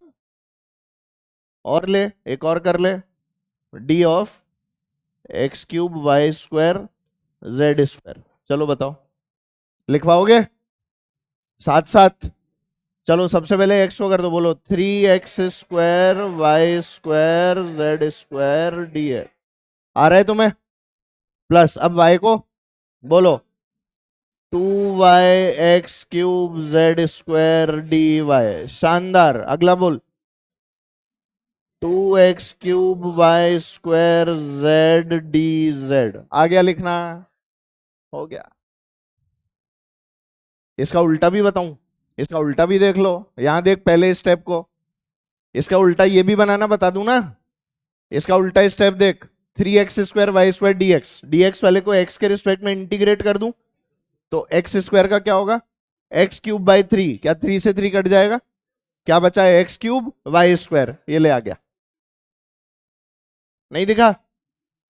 और ले, एक और कर ले, D of x³ y² z²। चलो बताओ, लिखवाओगे साथ साथ? चलो सबसे पहले x को कर दो, बोलो 3x² y² z² dx, आ रहा है तुम्हें, प्लस अब y को बोलो 2y x³ z², शानदार। अगला बोल 2x³ y² z dz, आ गया लिखना, हो गया। इसका उल्टा भी बताऊं, इसका उल्टा भी देख लो, यहां देख पहले स्टेप को, इसका उल्टा ये भी बनाना बता दूं ना, इसका उल्टा स्टेप देख, 3x² y² dx, dx वाले को x के रिस्पेक्ट में इंटीग्रेट कर दूं तो x² का क्या होगा x³/3, क्या 3 से 3 कट जाएगा, क्या बचा है x³ y², ये ले आ गया, नहीं दिखा?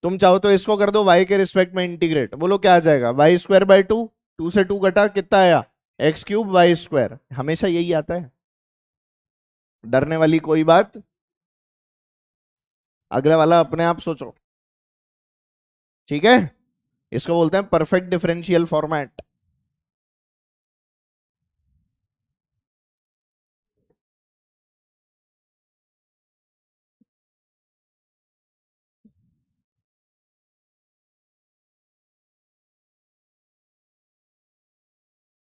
तुम चाहो तो इसको कर दो y के रिस्पेक्ट में इंटीग्रेट, बोलो क्या आ जाएगा y²/2, 2 से 2 कटा, कितना आया x³ y², हमेशा यही आता है, डरने वाली कोई बात। अगला वाला अपने आप सोचो, ठीक है, इसको बोलते हैं परफेक्ट डिफरेंशियल फॉर्मेट।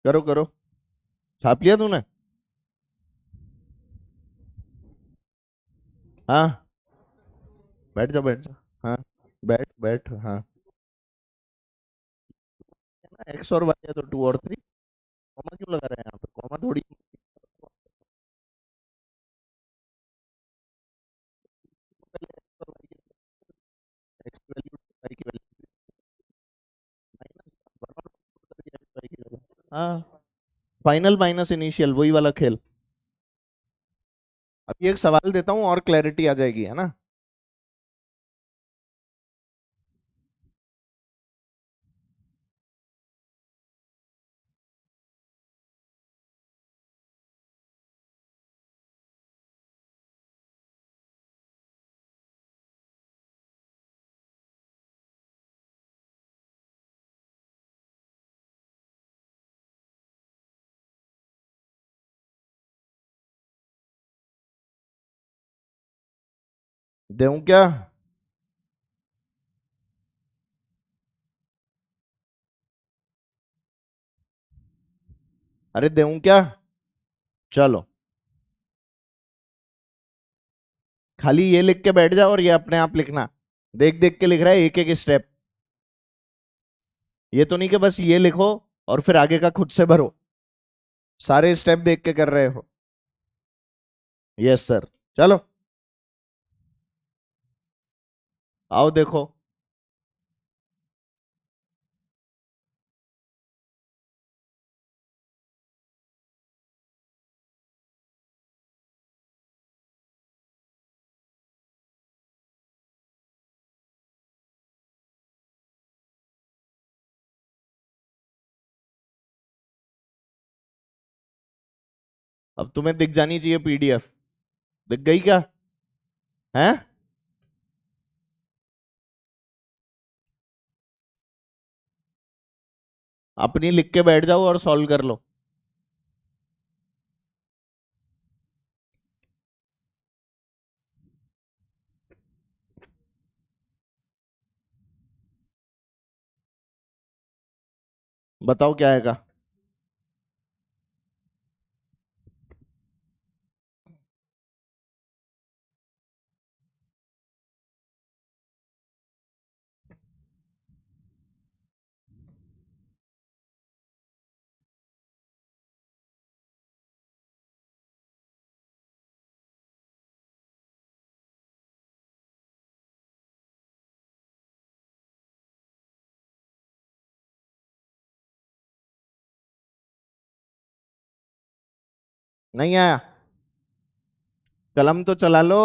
करो करो, छाप लिया तूने? हाँ बैठ जा बैठ जा। हाँ बैठ बैठ हाँ। एक्स और वाई है तो 2 और 3। कॉमा क्यों लगा रहे हैं यहाँ पे, कॉमा थोड़ी। एक्स की वैल्यू वाई की वैल्यू माइनस। हाँ फाइनल माइनस इनिशियल वही वाला खेल। अब ये एक सवाल देता हूँ और क्लैरिटी आ जाएगी है ना। देऊं क्या। अरे देऊं क्या। चलो खाली ये लिख के बैठ जाओ और ये अपने आप लिखना। देख देख के लिख रहा है एक एक स्टेप। ये तो नहीं कि बस ये लिखो और फिर आगे का खुद से भरो। सारे स्टेप देख के कर रहे हो। Yes sir. चलो आओ देखो। अब तुम्हें दिख जानी चाहिए पीडीएफ। दिख गई क्या। है। अपनी लिख के बैठ जाओ और सॉल्व कर लो। बताओ क्या आएगा। नहीं आया। कलम तो चला लो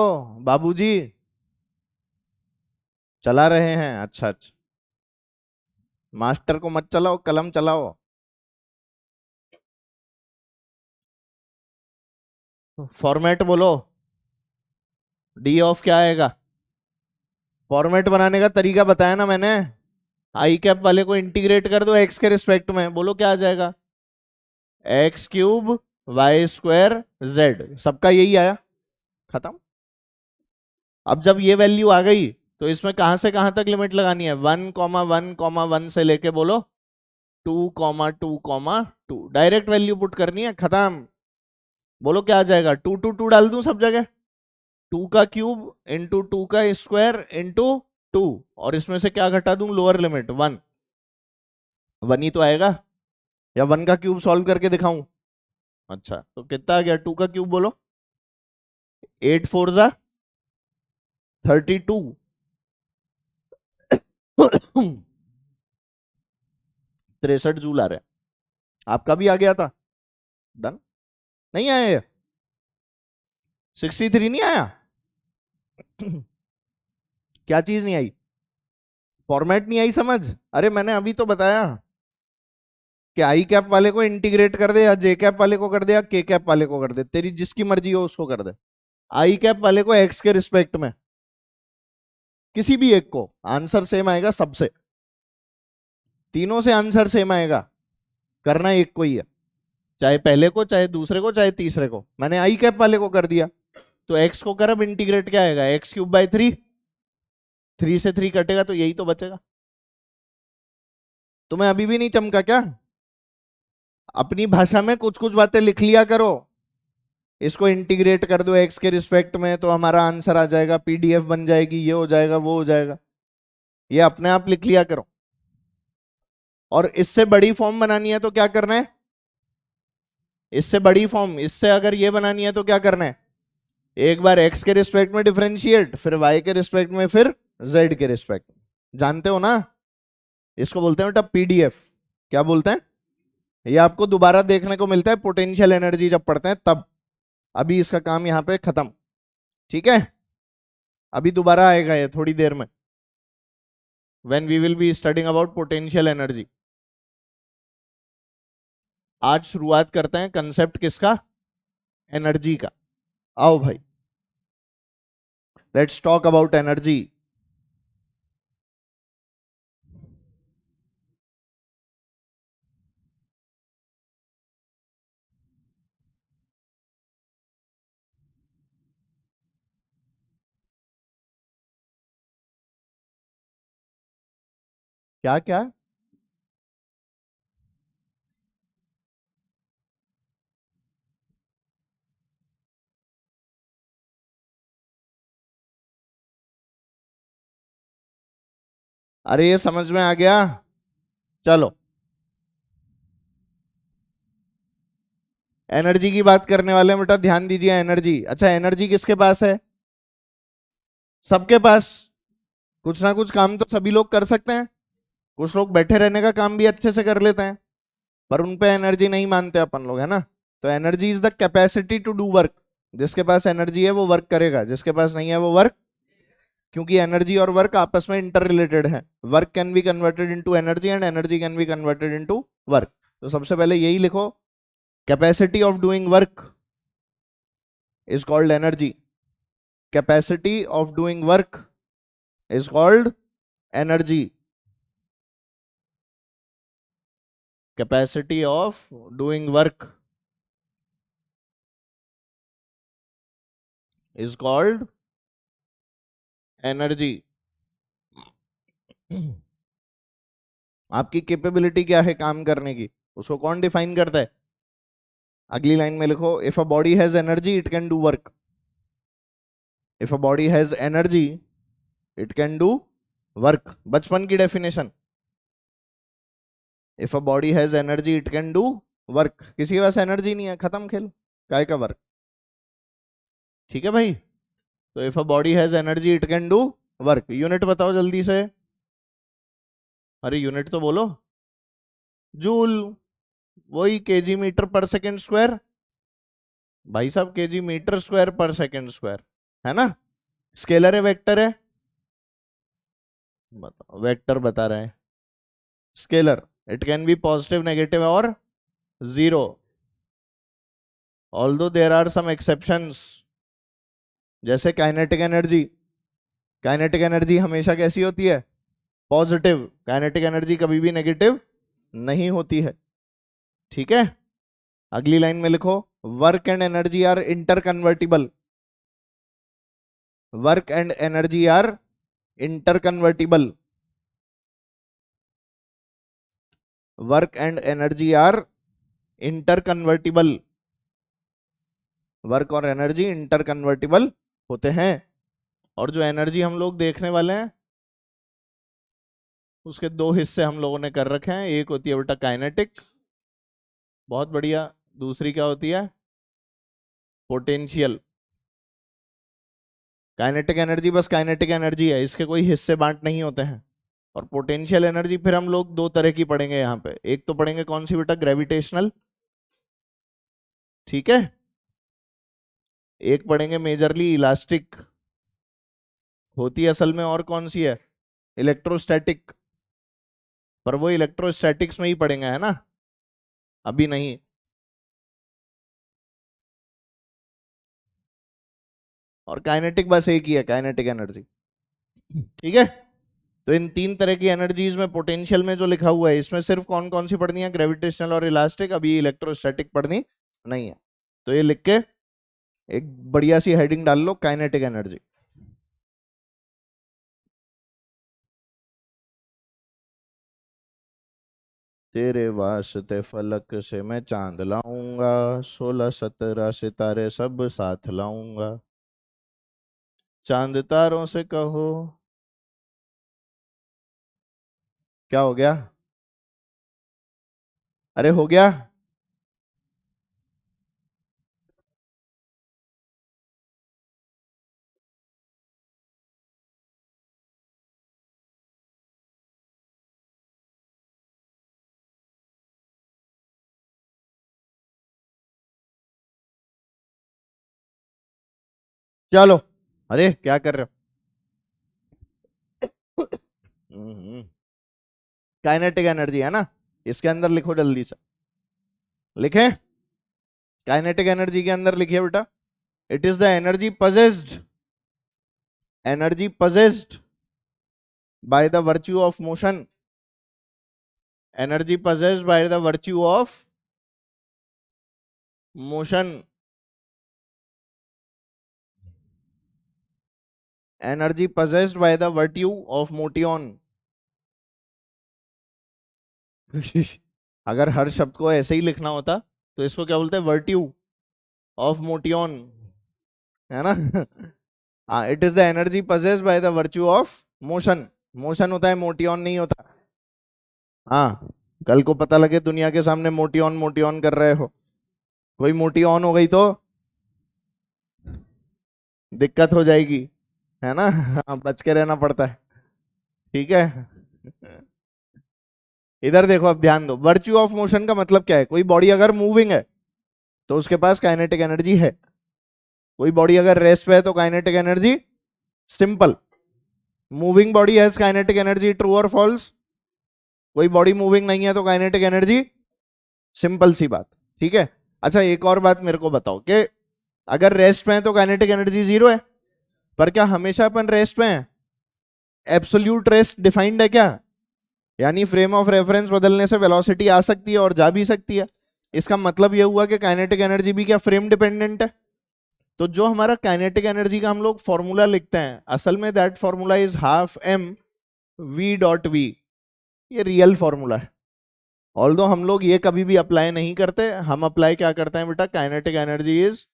बाबूजी। चला रहे हैं अच्छा अच्छा। मास्टर को मत चलाओ कलम चलाओ। फॉर्मेट बोलो। डी ऑफ क्या आएगा। फॉर्मेट बनाने का तरीका बताया ना मैंने। आई कैप वाले को इंटीग्रेट कर दो एक्स के रिस्पेक्ट में बोलो क्या आ जाएगा। x³ y² z सबका यही आया। खत्म। अब जब ये वैल्यू आ गई तो इसमें कहां से कहां तक लिमिट लगानी है 1,1,1 से लेके बोलो 2,2,2 डायरेक्ट वैल्यू पुट करनी है खत्म। बोलो क्या आ जाएगा 2 2 2 डाल दूं सब जगह। 2 का क्यूब इंटू 2 का स्क्वायर इंटू 2। और इसमें से क्या घटा दूं लोअर लिमिट 1। 1 ही तो आएगा। या 1 का क्यूब सॉल्व करके दिखाऊं। अच्छा तो कितना आ गया 2 का क्यूब बोलो। 8 4 जा 32। 63 जूल आ रहा है। आपका भी आ गया था। डन। नहीं आया ये। 63 नहीं आया। क्या चीज नहीं आई। फॉर्मेट नहीं आई समझ। अरे मैंने अभी तो बताया कि आई कैप वाले को इंटीग्रेट कर दे या जे कैप वाले को कर दे या के कैप वाले को कर दे तेरी जिसकी मर्जी हो उसको कर दे। आई कैप वाले को एक्स के रिस्पेक्ट में किसी भी एक को आंसर सेम आएगा सबसे। तीनों से आंसर सेम आएगा। करना एक को ही है। चाहे पहले को चाहे दूसरे को चाहे तीसरे को मैंने आई कैप वाले को कर दिया। तो एक्स को कर अब इंटीग्रेट क्या आएगा x³ बाई 3। 3 से 3 कटेगा तो यही तो बचेगा। तुम्हें अभी भी नहीं चमका क्या। अपनी भाषा में कुछ कुछ बातें लिख लिया करो। इसको इंटीग्रेट कर दो एक्स के रिस्पेक्ट में तो हमारा आंसर आ जाएगा, पीडीएफ बन जाएगी, ये हो जाएगा वो हो जाएगा। ये अपने आप लिख लिया करो। और इससे बड़ी फॉर्म बनानी है तो क्या करना है, इससे बड़ी फॉर्म, इससे अगर ये बनानी है तो क्या करना है, एक बार एक्स के रिस्पेक्ट में डिफरेंशिएट, फिर वाई के रिस्पेक्ट में, फिर जेड के रिस्पेक्ट। जानते हो ना, इसको बोलते हैं बेटा पीडीएफ। क्या बोलते हैं, ये आपको दोबारा देखने को मिलता है पोटेंशियल एनर्जी जब पढ़ते हैं तब। अभी इसका काम यहां पे खत्म, ठीक है। अभी दोबारा आएगा ये थोड़ी देर में, when we will be studying about potential energy. आज शुरुआत करते हैं कंसेप्ट किसका, एनर्जी का। आओ भाई, लेट्स टॉक अबाउट एनर्जी। क्या क्या, अरे ये समझ में आ गया। चलो, एनर्जी की बात करने वाले हैं बेटा, ध्यान दीजिए। एनर्जी, अच्छा एनर्जी किसके पास है, सबके पास। कुछ ना कुछ काम तो सभी लोग कर सकते हैं। कुछ लोग बैठे रहने का काम भी अच्छे से कर लेते हैं, पर उन पे एनर्जी नहीं मानते अपन लोग, है ना। तो energy is the capacity to do work. जिसके पास एनर्जी है वो वर्क करेगा, जिसके पास नहीं है वो वर्क, क्योंकि एनर्जी और वर्क आपस में इंटर रिलेटेड है। Work can be converted into energy and energy can be converted into work. तो सबसे पहले यही लिखो, capacity of doing work is called energy. Capacity of doing work is called energy. Capacity of doing work is called energy. आपकी कैपेबिलिटी क्या है काम करने की, उसको कौन डिफाइन करता है। अगली लाइन में लिखो, if a body has energy it can do work. If a body has energy it can do work. बचपन की definition, if a body has energy it can do work. किसी के पास एनर्जी नहीं है, खत्म खेल, काय का वर्क। ठीक है भाई। तो if a body has energy it can do work. Unit बताओ जल्दी से, अरे यूनिट तो बोलो। जूल, वही केजी मीटर पर सेकेंड स्क्वायर। भाई साहब केजी मीटर स्क्वायर पर सेकेंड स्क्वायर, है ना। स्केलर है वेक्टर है, बताओ वेक्टर बता रहे हैं। Scalar, it can be positive negative और zero, although there are some exceptions, जैसे काइनेटिक एनर्जी। काइनेटिक एनर्जी हमेशा कैसी होती है, पॉजिटिव। काइनेटिक एनर्जी कभी भी नेगेटिव नहीं होती है, ठीक है। अगली लाइन में लिखो, work and energy are interconvertible. Work and energy are interconvertible. Work and energy are interconvertible. Work और एनर्जी इंटर कन्वर्टिबल होते हैं। और जो एनर्जी हम लोग देखने वाले हैं उसके दो हिस्से हम लोगों ने कर रखे हैं। एक होती है बेटा काइनेटिक, बहुत बढ़िया। दूसरी क्या होती है, पोटेंशियल। काइनेटिक एनर्जी बस काइनेटिक एनर्जी है, इसके कोई हिस्से बांट नहीं होते हैं। और पोटेंशियल एनर्जी फिर हम लोग दो तरह की पढ़ेंगे यहाँ पे। एक तो पढ़ेंगे कौन सी बेटा, ग्रेविटेशनल, ठीक है। एक पढ़ेंगे मेजरली इलास्टिक, होती असल में और कौन सी है, इलेक्ट्रोस्टैटिक। पर वो इलेक्ट्रोस्टैटिक्स में ही पढ़ेंगे, है ना, अभी नहीं। और काइनेटिक बस एक ही है, काइनेटिक एनर्जी, ठीक है। तो इन तीन तरह की एनर्जीज में पोटेंशियल में जो लिखा हुआ है इसमें सिर्फ कौन कौन सी पढ़नी है, ग्रेविटेशनल और इलास्टिक। अभी इलेक्ट्रोस्टैटिक पढ़नी नहीं है। तो ये लिख के एक बढ़िया सी हेडिंग डाल लो, काइनेटिक एनर्जी। तेरे वास्ते फलक से मैं चांद लाऊंगा, 16 17 सितारे सब साथ लाऊंगा। चांद तारों से कहो। क्या हो गया? अरे हो गया। चलो। अरे क्या कर रहे हो? काइनेटिक एनर्जी है ना, इसके अंदर लिखो जल्दी से। लिखे? काइनेटिक एनर्जी के अंदर लिखिए बेटा, it is the energy possessed by the virtue of motion. Energy possessed by the virtue of motion। Energy possessed by the virtue of motion। अगर हर शब्द को ऐसे ही लिखना होता तो इसको क्या बोलते हैं? वर्ट्यू ऑफ मोटियन, है ना? हाँ, it is the energy possessed by the virtue of motion। Motion होता है, मोटियन नहीं होता। हाँ, कल को पता लगे दुनिया के सामने मोटियन मोटियन कर रहे हो, कोई मोटी ऑन हो गई तो दिक्कत हो जाएगी, है ना? हाँ, बच के रहना पड़ता है। ठीक है। इधर देखो, अब ध्यान दो, वर्च्यू ऑफ मोशन का मतलब क्या है? कोई बॉडी अगर मूविंग है तो उसके पास काइनेटिक एनर्जी है। कोई बॉडी अगर रेस्ट पे है तो kinetic energy. Simple. Moving body has kinetic energy, true और फॉल्स? कोई बॉडी मूविंग नहीं है तो काइनेटिक एनर्जी। सिंपल सी बात। ठीक है। अच्छा, एक और बात मेरे को बताओ कि अगर रेस्ट में है तो काइनेटिक एनर्जी जीरो है, पर क्या हमेशा अपन रेस्ट में है? एब्सोल्यूट रेस्ट डिफाइंड है क्या? यानी फ्रेम ऑफ रेफरेंस बदलने से वेलोसिटी आ सकती है और जा भी सकती है। इसका मतलब यह हुआ कि काइनेटिक एनर्जी भी क्या फ्रेम डिपेंडेंट है? तो जो हमारा काइनेटिक एनर्जी का हम लोग फॉर्मूला लिखते हैं, असल में that formula is half M V dot V. ये रियल फॉर्मूला है। ऑल्दो हम लोग ये कभी भी अप्लाई नहीं करते, हम अप्लाई क्या करते हैं बेटा? Kinetic energy is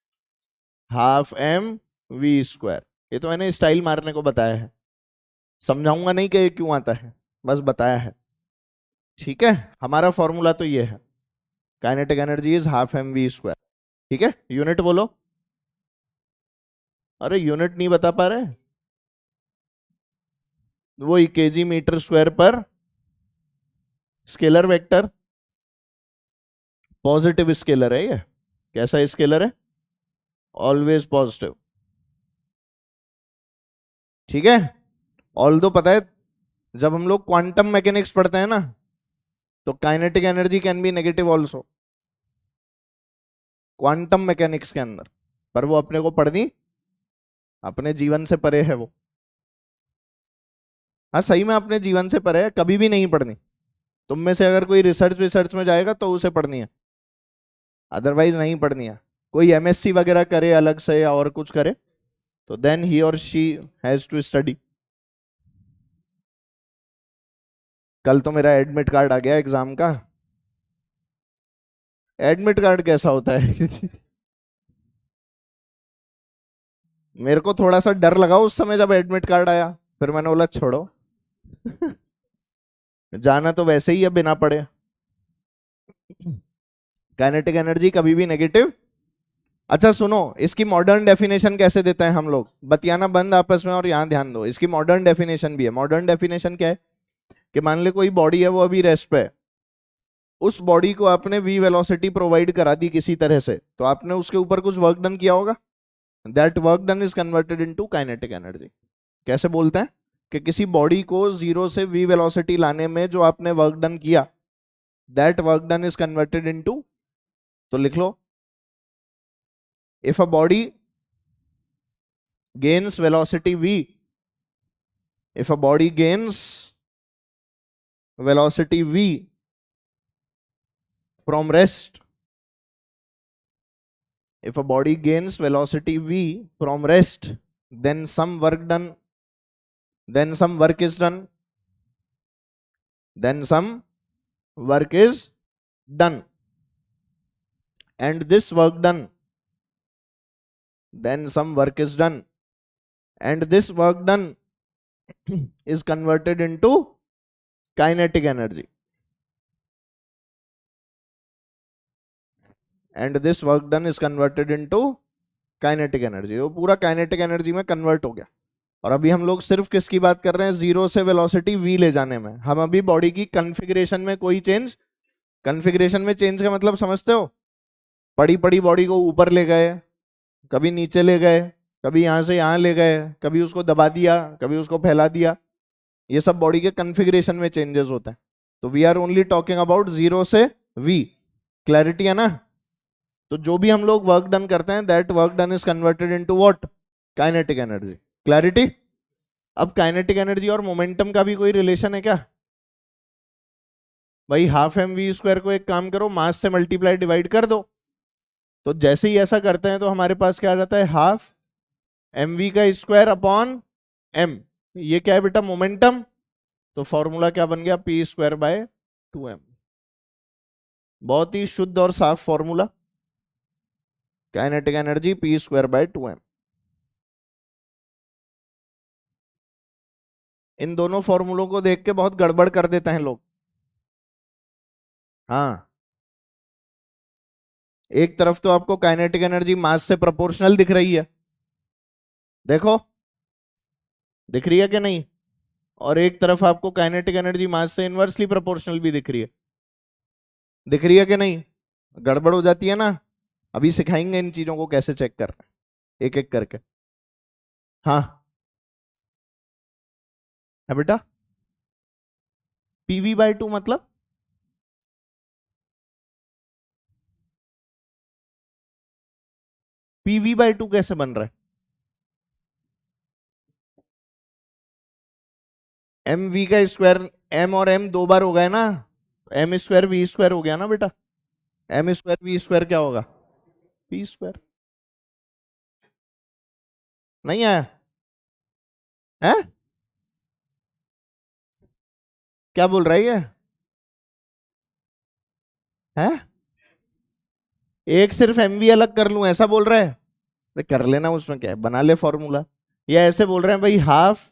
half M V square. ये तो मैंने स्टाइल मारने को बताया है, समझाऊंगा नहीं कि ये क्यों आता है, बस बताया है। ठीक है। हमारा फॉर्मूला तो ये है, kinetic energy is half M V square. ठीक है, यूनिट बोलो। अरे यूनिट नहीं बता पा रहे? वो केजी मीटर स्क्वायर पर स्केलर वेक्टर। पॉजिटिव स्केलर है ये। कैसा स्केलर है? Always positive. ठीक है। ऑल्दो पता है, जब हम लोग क्वांटम मैकेनिक्स पढ़ते हैं ना, तो kinetic energy can be negative also, quantum mechanics के अंदर। पर वो अपने को पढ़नी, अपने जीवन से परे है वो। हाँ, सही में अपने जीवन से परे है, कभी भी नहीं पढ़नी। तुम में से अगर कोई रिसर्च विसर्च में जाएगा तो उसे पढ़नी है, अदरवाइज नहीं पढ़नी है। कोई एमएससी वगैरह करे अलग से या और कुछ करे तो देन ही और शी हैज टू स्टडी। कल तो मेरा एडमिट कार्ड आ गया एग्जाम का। एडमिट कार्ड कैसा होता है? मेरे को थोड़ा सा डर लगा उस समय जब एडमिट कार्ड आया, फिर मैंने बोला छोड़ो, जाना तो वैसे ही है बिना पढ़े। काइनेटिक एनर्जी कभी भी नेगेटिव। अच्छा सुनो, इसकी मॉडर्न डेफिनेशन कैसे देते हैं हम लोग? बतियाना बंद आपस में और यहां ध्यान दो, इसकी मॉडर्न डेफिनेशन भी है। मॉडर्न डेफिनेशन क्या है कि मान ले कोई बॉडी है, वो अभी रेस्ट पे है, उस बॉडी को आपने वी वेलोसिटी प्रोवाइड करा दी किसी तरह से, तो आपने उसके ऊपर कुछ वर्क डन किया होगा। That work done is converted into kinetic energy. कैसे बोलते हैं कि किसी बॉडी को जीरो से वी वेलोसिटी लाने में जो आपने वर्क डन किया, that work done is converted into, तो लिख लो, if a body gains velocity v, if a body gains velocity v from rest, if a body gains velocity v from rest, then some work done, then some work is done, then some work is done, and this work done, then some work is done, and this work done is converted into kinetic energy, and this work done is converted into kinetic energy, वो पूरा काइनेटिक एनर्जी में कन्वर्ट हो गया। और अभी हम लोग सिर्फ किसकी बात कर रहे हैं, जीरो से वेलोसिटी v ले जाने में। हम अभी बॉडी की कॉन्फ़िगरेशन में कोई चेंज, कॉन्फ़िगरेशन में चेंज का मतलब समझते हो, पड़ी पड़ी बॉडी को ऊपर ले गए, कभी नीचे ले गए, कभी यहां से यहां ले गए, कभी उसको दबा दिया, कभी उसको फैला दिया, ये सब बॉडी के कॉन्फ़िगरेशन में चेंजेस होते हैं। तो we are only talking about zero से v। क्लैरिटी है ना? तो जो भी हम लोग वर्क डन करते हैं, that work done is converted into what, kinetic energy. Clarity? अब काइनेटिक एनर्जी और मोमेंटम का भी कोई रिलेशन है क्या भाई? हाफ एम वी स्क्वायर को एक काम करो, मास से मल्टीप्लाई डिवाइड कर दो, तो जैसे ही ऐसा करते हैं तो हमारे पास क्या आ जाता है, हाफ एम वी का स्क्वायर अपॉन एम। ये क्या है बेटा, मोमेंटम। तो फॉर्मूला क्या बन गया, पी स्क्वायर बाय 2m। बहुत ही शुद्ध और साफ formula, kinetic energy P square by 2m। इन दोनों फॉर्मूलों को देख के बहुत गड़बड़ कर देते हैं लोग। हाँ, एक तरफ तो आपको काइनेटिक एनर्जी मास से प्रोपोर्शनल दिख रही है, देखो दिख रही है कि नहीं, और एक तरफ आपको काइनेटिक एनर्जी मास से इनवर्सली प्रोपोर्शनल भी दिख रही है, दिख रही है कि नहीं? गड़बड़ हो जाती है ना। अभी सिखाएंगे इन चीजों को कैसे चेक करना है, एक एक करके। हाँ है बेटा, पीवी बाय 2 मतलब पीवी बाय 2 कैसे बन रहा है? एम वी का स्क्वायर, एम और एम दो बार हो गए ना, एम स्क्वायर वी स्क्वायर हो गया ना बेटा। एम स्क्वायर वी स्क्वायर क्या होगा, पी स्क्वायर। नहीं आया है? क्या बोल रहा है ये? है एक सिर्फ एम वी अलग कर लूं ऐसा बोल रहा है? अरे कर लेना, उसमें क्या है, बना ले फॉर्मूला। या ऐसे बोल रहे हैं भाई, half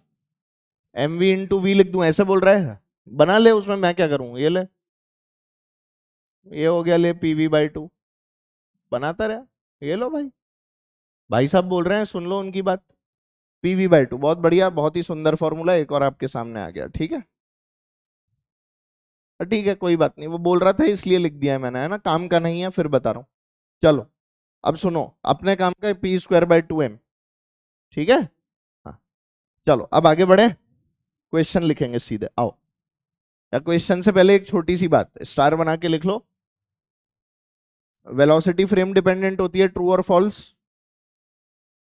M V into V लिख दूं, ऐसे बोल रहा है? बना ले, उसमें मैं क्या करूं, ये ले, ये हो गया, ले पीवी बाई 2, बनाता रहा। ये लो भाई, भाई साहब बोल रहे हैं, सुन लो उनकी बात। पीवी बाई 2, बहुत बढ़िया, बहुत ही सुंदर फॉर्मूला, एक और आपके सामने आ गया। ठीक है, ठीक है, कोई बात नहीं, वो बोल रहा था इसलिए लिख दिया है मैंने, है ना, काम का नहीं है, फिर बता रहा हूं। चलो अब सुनो, अपने काम का पी स्क्वायर बाय 2m। ठीक है, हाँ, चलो अब आगे बढ़े, क्वेश्चन लिखेंगे सीधे, आओ। या क्वेश्चन से पहले एक छोटी सी बात, स्टार बना के लिख लो। वेलोसिटी फ्रेम डिपेंडेंट होती है, ट्रू और फॉल्स?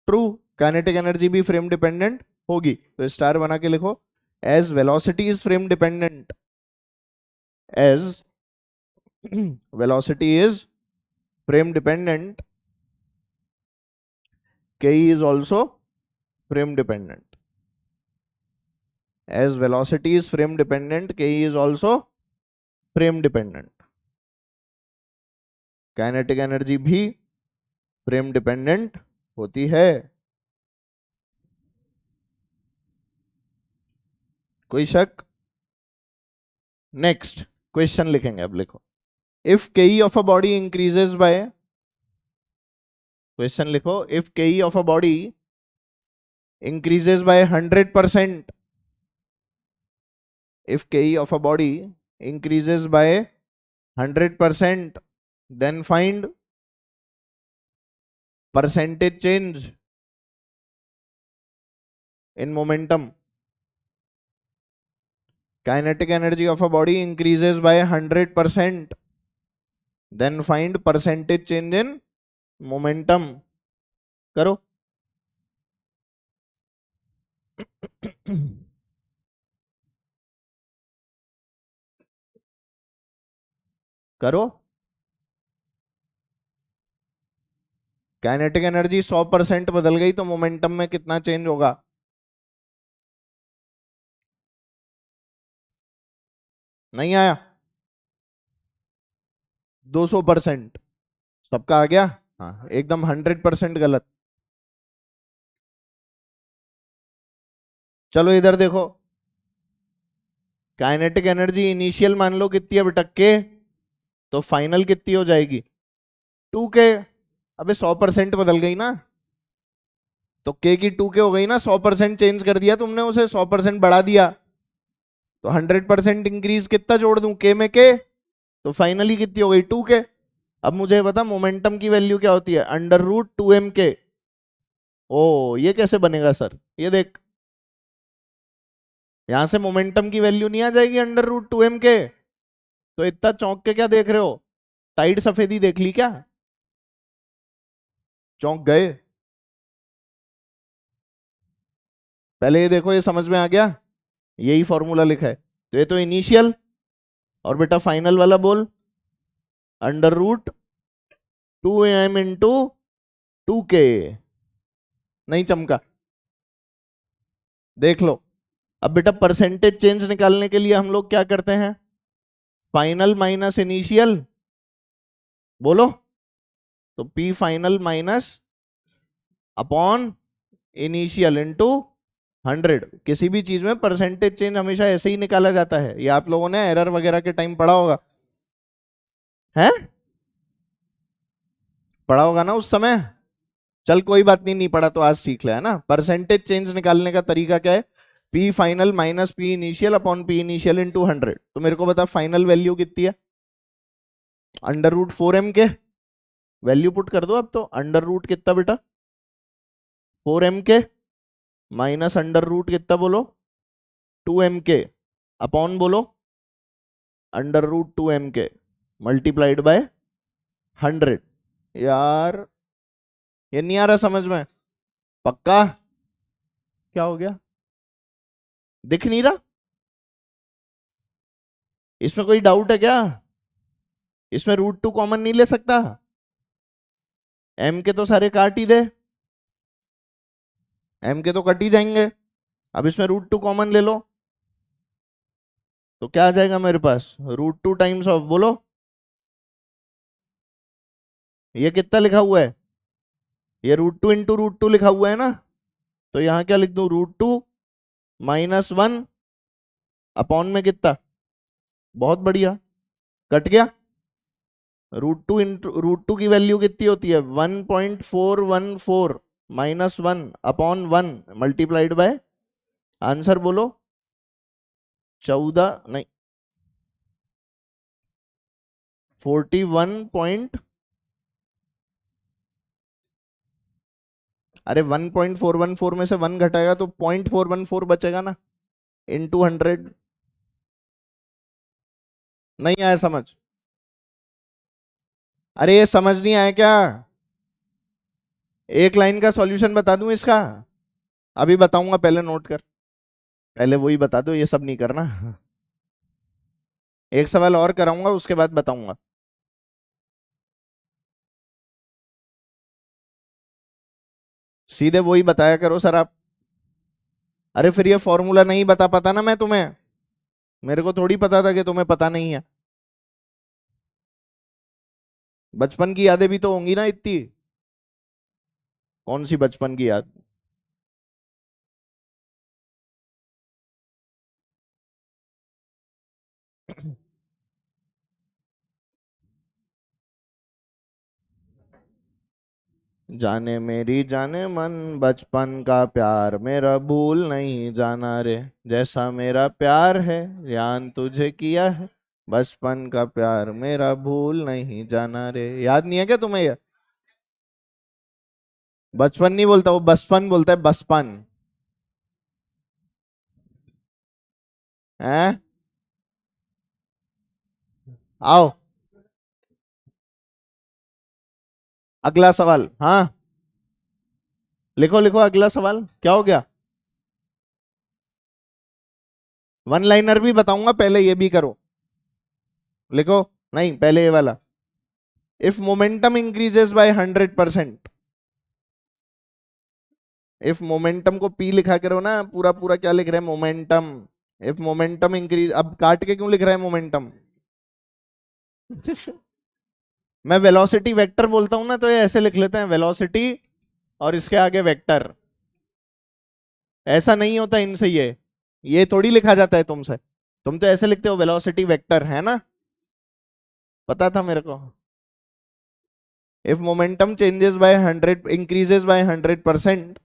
ट्रू। काइनेटिक एनर्जी भी फ्रेम डिपेंडेंट होगी, तो स्टार बना के लिखो, as velocity is frame dependent, as velocity is frame dependent, k is also frame dependent। as velocity is frame dependent, k is also frame dependent। Kinetic energy भी फ्रेम डिपेंडेंट होती है। कोई शक? नेक्स्ट क्वेश्चन लिखेंगे, अब लिखो, इफ के of a body increases by, question लिखो, इफ के of a body increases by 100%, if ke of a body increases by 100%, then find percentage change in momentum। kinetic energy of a body increases by 100%, then find percentage change in momentum। करो करो, काइनेटिक एनर्जी 100% बदल गई तो मोमेंटम में कितना चेंज होगा? नहीं आया? 200%। सबका आ गया? हाँ, एकदम 100% गलत। चलो इधर देखो, काइनेटिक एनर्जी इनिशियल मान लो कितनी है बेटा, के, तो फाइनल कितनी हो जाएगी, 2 के। अबे 100% बदल गई ना, तो के की 2 के हो गई ना, 100% चेंज कर दिया तुमने उसे, 100% बढ़ा दिया, तो 100% इंक्रीज कितना जोड़ दूं के में, के, तो फाइनली कितनी हो गई, 2 के। अब मुझे बता मोमेंटम की वैल्यू क्या होती है, √2m के। ओ ये कैसे बनेगा सर, ये देख, यहां से मोमेंटम की वैल्यू नहीं आ जाएगी √2m के? तो इतना चौंक के क्या देख रहे हो, टाइट सफेदी देख ली क्या, चौंक गए? पहले ये देखो, ये समझ में आ गया, यही फॉर्मूला लिखा है, तो ये तो इनिशियल, और बेटा फाइनल वाला बोल, √2m × 2k। नहीं चमका? देख लो। अब बेटा परसेंटेज चेंज निकालने के लिए हम लोग क्या करते हैं, फाइनल माइनस इनिशियल, बोलो, तो P final minus upon initial into 100। किसी भी चीज में परसेंटेज चेंज हमेशा ऐसे ही निकाला जाता है, ये आप लोगों ने एरर वगैरह के टाइम पढ़ा होगा, है पढ़ा होगा ना उस समय। चल कोई बात नहीं, नहीं पढ़ा तो आज सीख ले, है ना। परसेंटेज चेंज निकालने का तरीका क्या है, P final minus P initial upon P initial into 100। तो मेरे को बता फाइनल वैल्यू कितनी है, √4m के, वैल्यू पुट कर दो अब, तो अंडर रूट कितना बेटा, 4m के माइनस अंडर रूट कितना बोलो, 2m के, अपॉन बोलो √2m के मल्टीप्लाइड बाय 100। यार ये नहीं आ रहा समझ में, पक्का? क्या हो गया, दिख नहीं रहा, इसमें कोई डाउट है क्या, इसमें √2 कॉमन नहीं ले सकता, m के तो सारे काट ही दे, m के तो कट ही जाएंगे, अब इसमें √2 कॉमन ले लो, तो क्या आ जाएगा मेरे पास, √2 टाइम्स ऑफ बोलो, ये कितना लिखा हुआ है, ये √2 इंटू √2 लिखा हुआ है ना, तो यहां क्या लिख दूं, √2 -1 अपॉन में कितना, बहुत बढ़िया, कट गया। √2 इंटू √2 की वैल्यू कितनी होती है, 1.414 -1 अपॉन 1 मल्टीप्लाइड बाय, आंसर बोलो 14 नहीं 41 अरे 1.414 में से 1 घटाएगा तो 0.414 बचेगा ना, इंटू 100। नहीं आया समझ, अरे ये समझ नहीं आया क्या, एक लाइन का सॉल्यूशन बता दूं इसका, अभी बताऊंगा, पहले नोट कर, पहले वही बता दो, ये सब नहीं करना, एक सवाल और कराऊंगा उसके बाद बताऊंगा। सीधे वही बताया करो सर आप, अरे फिर ये फॉर्मूला नहीं बता पाता ना मैं तुम्हें, मेरे को थोड़ी पता था कि तुम्हें पता नहीं है, बचपन की यादें भी तो होंगी ना इतनी, कौन सी बचपन की याद, जाने मेरी जाने मन, बचपन का प्यार मेरा भूल नहीं जाना रे, जैसा मेरा प्यार है यान तुझे किया है, बचपन का प्यार मेरा भूल नहीं जाना रे, याद नहीं है क्या तुम्हें ये, बचपन नहीं बोलता वो, बचपन बोलता है, बचपन है। आओ अगला सवाल, हाँ लिखो लिखो अगला सवाल क्या हो गया, वन लाइनर भी बताऊंगा, पहले ये भी करो, लिखो, नहीं पहले ये वाला, if momentum increases by 100%, if momentum को पी लिखा करो ना, पूरा पूरा क्या लिख रहे हैं, मोमेंटम, इफ मोमेंटम इंक्रीज, अब काट के क्यों लिख रहा है मोमेंटम मैं वेलोसिटी वेक्टर बोलता हूं ना, तो ये ऐसे लिख लेते हैं, वेलोसिटी और इसके आगे वेक्टर। ऐसा नहीं होता इनसे, ये थोड़ी लिखा जाता है तुमसे। तुम तो ऐसे लिखते हो, वेलोसिटी वेक्टर, है ना? पता था मेरे को। If momentum changes by 100, increases by 100%,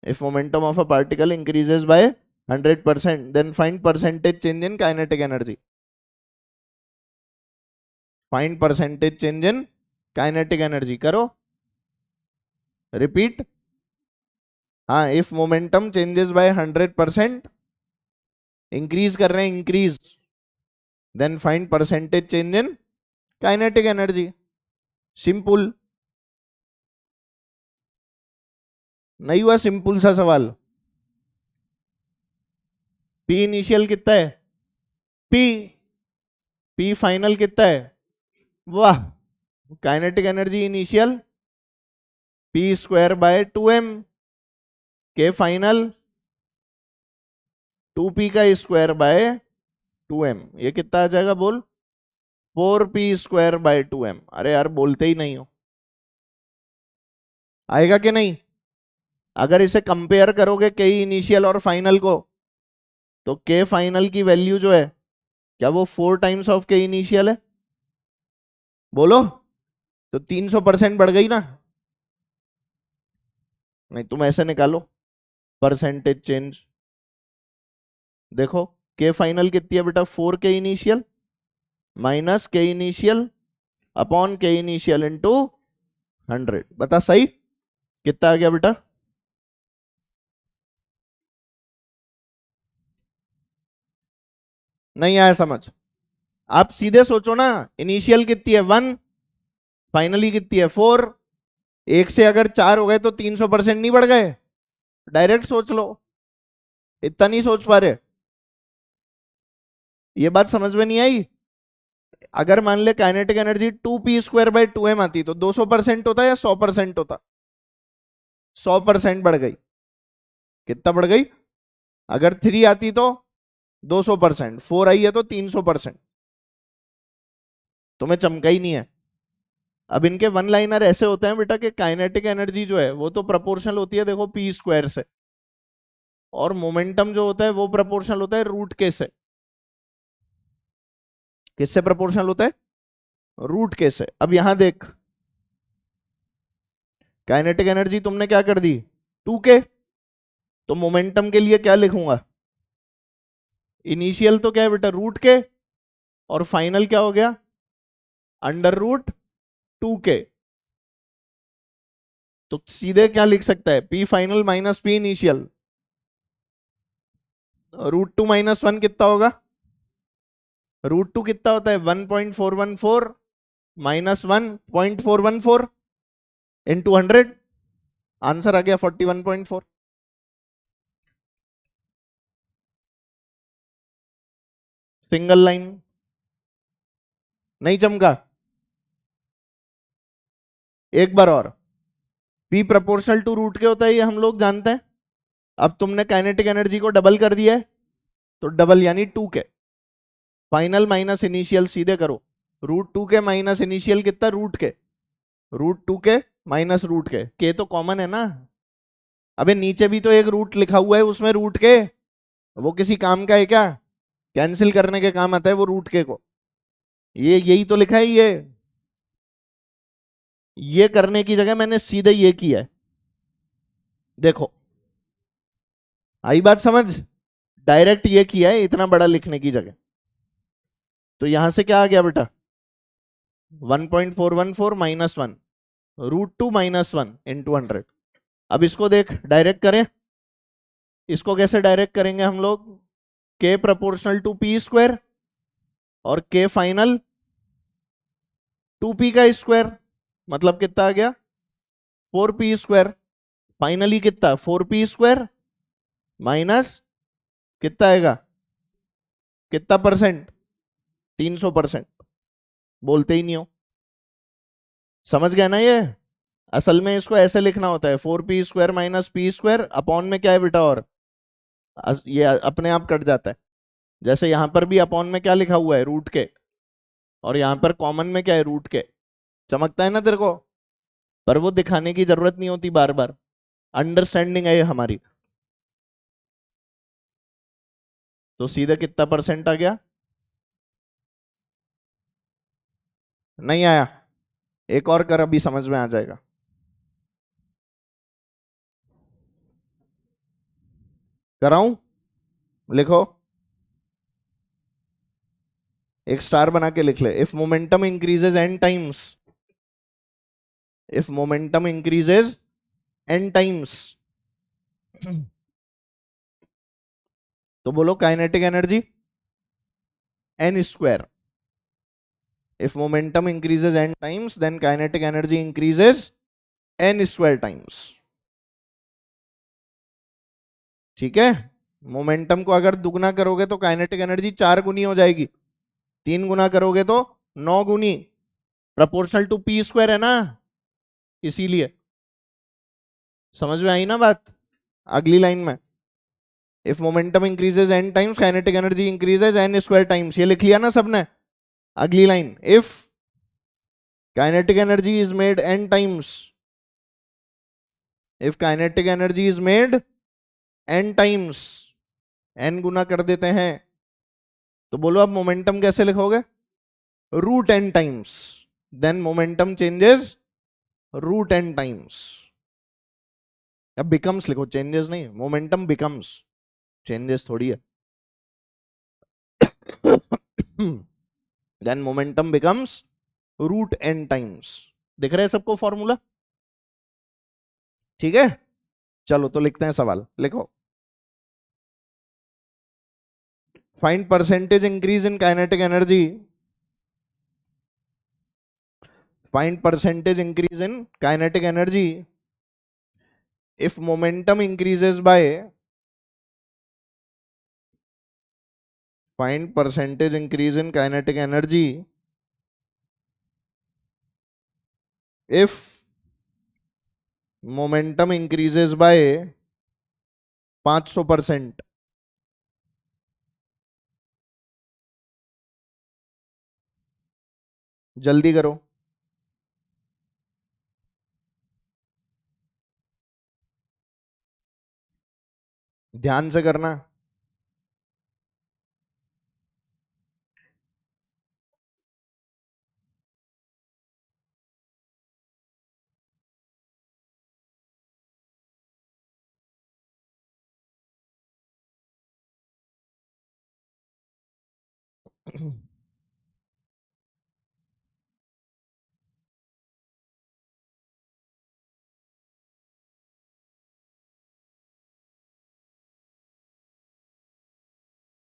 if momentum of a particle increases by 100%, then find percentage change in kinetic energy. Find percentage change in kinetic energy. करो, repeat. हाँ, if momentum changes by 100%, increase कर रहे हैं, increase, then find percentage change in kinetic energy. Simple. नहीं हुआ सिंपल सा सवाल? पी इनिशियल कितना है? पी पी फाइनल कितना है? वाह, kinetic energy initial P square by 2m, के फाइनल 2p का स्क्वायर बाय 2m। ये कितना आ जाएगा बोल? 4p square by 2m। अरे यार बोलते ही नहीं हो, आएगा कि नहीं? अगर इसे कंपेयर करोगे के इनिशियल और फाइनल को, तो के फाइनल की वैल्यू जो है, क्या वो 4 टाइम्स ऑफ के इनिशियल है? बोलो, तो 300% बढ़ गई ना? नहीं, तुम ऐसे निकालो परसेंटेज चेंज। देखो, के फाइनल कितनी है बेटा? 4 के इनिशियल माइनस के इनिशियल अपॉन के इनिशियल इंटू 100। बता सही कितना आ गया बेटा? नहीं आया समझ? आप सीधे सोचो ना, इनिशियल कितनी है? 1, फाइनली कितनी है? 4। एक से अगर 4 हो गए तो 300% नहीं बढ़ गए? डायरेक्ट सोच लो, इतना नहीं सोच पा रहे? ये बात समझ में नहीं आई? अगर मान ले kinetic energy 2p square by 2m आती, तो 200% होता या 100% होता? 100% बढ़ गई। कितना बढ़ गई? अगर 3 आती तो 200%, 4 आई है तो 300%। तुम्हें चमका ही नहीं है। अब इनके वन लाइनर ऐसे होते हैं बेटा कि काइनेटिक एनर्जी जो है वो तो प्रोपोर्शनल होती है, देखो, पी स्क्वायर से, और मोमेंटम जो होता है वो प्रोपोर्शनल होता है रूट के से। किससे प्रोपोर्शनल होता है? रूट के से। अब यहां देख, काइनेटिक एनर्जी तुमने क्या कर दी? 2k। तो मोमेंटम के लिए क्या लिखूंगा? इनिशियल तो क्या है बेटा? रूट के, और फाइनल क्या हो गया? Under root 2k। तो सीधे क्या लिख सकता है? P final minus P initial. √2 - 1 कितना होगा? √2 कितना होता है? 1.414 माइनस 1.414 इंटू 100। आंसर आ गया 41.4। Single line. नहीं चमका? एक बार और। P प्रोपोर्शनल टू रूट के होता है, ये हम लोग जानते हैं। अब तुमने काइनेटिक एनर्जी को डबल कर दिया है, तो डबल यानी 2k। फाइनल माइनस इनिशियल सीधे करो। √2k माइनस इनिशियल कितना? रूट के। √2k माइनस रूट के तो कॉमन है ना? अबे नीचे भी तो एक रूट लिखा हुआ है, उसमें रूट के, वो किसी काम का है क्या? कैंसिल करने के काम आता है वो रूट के को। ये यही तो लिखा है। ये करने की जगह मैंने सीधे ये किया है। देखो, आई बात समझ? डायरेक्ट ये किया है इतना बड़ा लिखने की जगह। तो यहां से क्या आ गया बेटा? 1.414 माइनस 1, √2 - 1 इंटू 100। अब इसको देख, डायरेक्ट करें। इसको कैसे डायरेक्ट करेंगे हम लोग? के प्रोपोर्शनल टू पी स्क्वायर, और के फाइनल 2p का स्क्वायर, मतलब कितना आ गया? 4p square. फाइनली कितना? 4p स्क्वायर माइनस कितना आएगा? कितना परसेंट? 300%। बोलते ही नहीं हो। समझ गया ना ये? असल में इसको ऐसे लिखना होता है, 4p square minus P square upon में क्या है बेटा? और ये अपने आप कट जाता है। जैसे यहां पर भी अपॉन में क्या लिखा हुआ है? रूट के। और यहां पर कॉमन में क्या है, रूट के। चमकता है ना तेरे को, पर वो दिखाने की जरूरत नहीं होती बार बार, अंडरस्टैंडिंग है ये हमारी। तो सीधे कितना परसेंट आ गया, नहीं आया? एक और कर, अभी समझ में आ जाएगा। कराऊं? लिखो, एक स्टार बना के लिख ले। If momentum increases N times, if momentum increases N times, तो बोलो kinetic energy N square. If momentum increases n times, then kinetic energy increases n square times. ठीक है? मोमेंटम को अगर दुगना करोगे तो काइनेटिक एनर्जी 4 गुनी हो जाएगी, 3 गुना करोगे तो 9 गुनी, प्रोपोर्शनल टू पी स्क्वायर है ना, इसीलिए। समझ में आई ना बात? अगली लाइन में, if momentum increases n times kinetic energy increases n square times, ये लिख लिया ना सबने? अगली line, if kinetic energy is made n times, if kinetic energy is made n times, n गुना कर देते हैं, तो बोलो अब मोमेंटम कैसे लिखोगे? Root N times, then momentum changes root N times. अब बिकम्स लिखो, चेंजेस नहीं, मोमेंटम बिकम्स, चेंजेस थोड़ी है। Then momentum becomes root N times. दिख रहा है सबको फॉर्मूला? ठीक है, चलो तो लिखते हैं सवाल, लिखो। Find percentage increase in kinetic energy, find percentage increase in kinetic energy if momentum increases by, find percentage increase in kinetic energy if momentum increases by 500%। जल्दी करो, ध्यान से करना।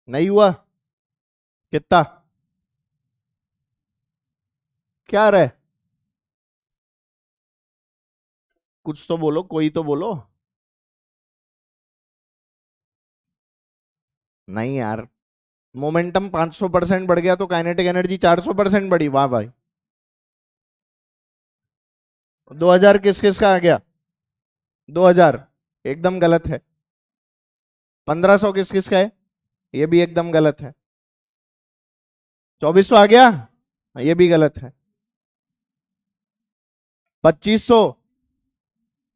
नहीं हुआ? कितना? क्या रहे? कुछ तो बोलो, कोई तो बोलो। नहीं यार, मोमेंटम 500% बढ़ गया तो काइनेटिक एनर्जी 400% बढ़ी, वाह भाई। 2000 किस किस का आ गया? 2000 एकदम गलत है। 1500 किस किस का है? ये भी एकदम गलत है। 2400 आ गया? ये भी गलत है। 2500,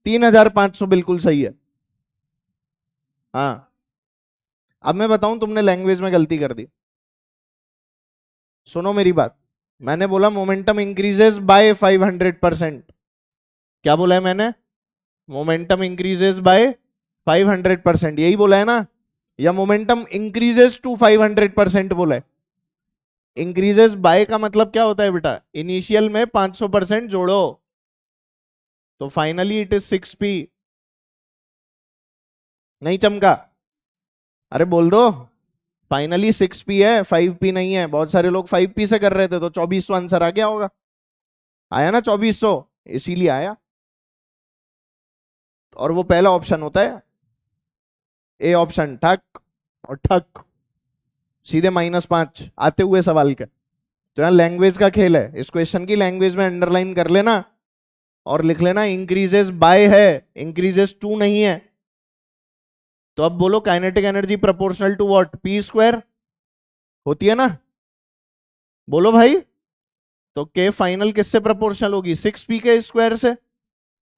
3500 बिल्कुल सही है। हाँ, अब मैं बताऊं, तुमने लैंग्वेज में गलती कर दी। सुनो मेरी बात, मैंने बोला मोमेंटम इंक्रीजेस बाय 500%। क्या बोला है मैंने? मोमेंटम इंक्रीजेस बाय 500%, यही बोला है ना? या मोमेंटम इंक्रीजेस टू 500% बोला है? इंक्रीजेस बाय का मतलब क्या होता है बेटा? इनिशियल में 500% जोड़ो, तो फाइनली इट इज 6p। नहीं चमका? अरे बोल दो, फाइनली 6p है, 5p नहीं है। बहुत सारे लोग 5p से कर रहे थे, तो 2400 आंसर आ गया होगा। आया ना 2400, इसीलिए आया। और वो पहला ऑप्शन होता है, ए ऑप्शन, ठक और ठक, सीधे -5 आते हुए सवाल के। तो यहाँ लैंग्वेज का खेल है, इस क्वेश्चन की लैंग्वेज में अंडरलाइन कर लेना और लिख लेना इंक्रीजेस बाय है, इंक्रीजेस टू नहीं है। तो अब बोलो kinetic energy proportional to what? P square होती है ना? बोलो भाई। तो के फाइनल किससे प्रोपोर्शनल होगी? 6p के स्क्वायर से।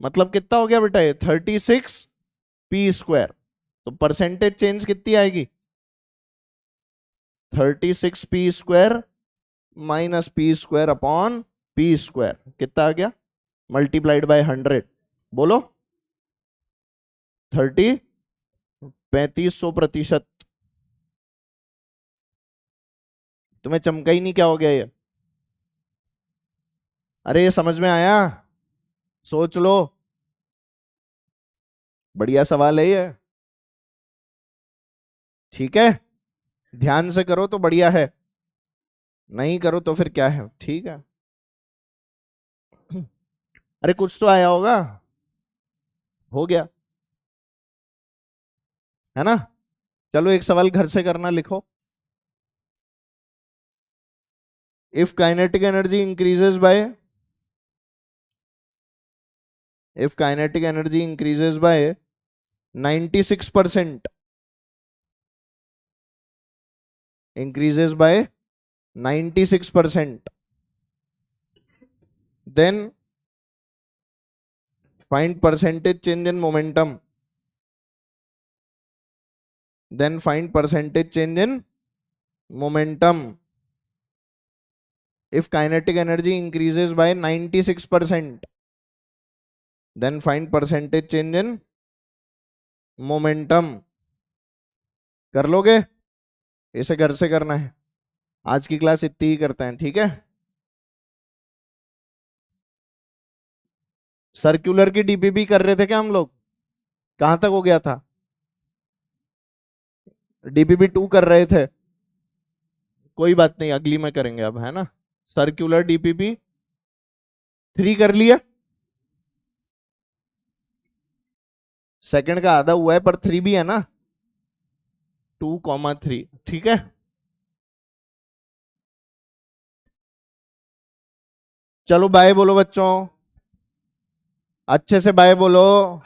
मतलब कितना हो गया बेटा ये? 36p square. तो परसेंटेज चेंज कितनी आएगी? 36p square minus P square upon P square. कितना आ गया? Multiplied by 100। बोलो 3500%। तुम्हें चमका ही नहीं, क्या हो गया ये? अरे ये समझ में आया? सोच लो, बढ़िया सवाल है ये। ठीक है, ध्यान से करो तो बढ़िया है, नहीं करो तो फिर क्या है। ठीक है, अरे कुछ तो आया होगा, हो गया है ना। चलो एक सवाल घर से करना, लिखो। If kinetic energy increases by, if kinetic energy increases by 96%, increases by 96%, then find percentage change in momentum, then find percentage change in momentum. If kinetic energy increases by 96%, then find percentage change in momentum. कर लोगे? इसे घर से करना है। आज की क्लास इतनी ही करते हैं, ठीक है। सर्कुलर की डीपीपी कर रहे थे क्या हम लोग? कहां तक हो गया था? डीपीपी 2 कर रहे थे, कोई बात नहीं, अगली में करेंगे अब, है ना। सर्कुलर डीपीपी 3 कर लिया, सेकंड का आधा हुआ है पर 3 भी है ना, 2,3। ठीक है, चलो बाय बोलो बच्चों, अच्छे से बाय बोलो।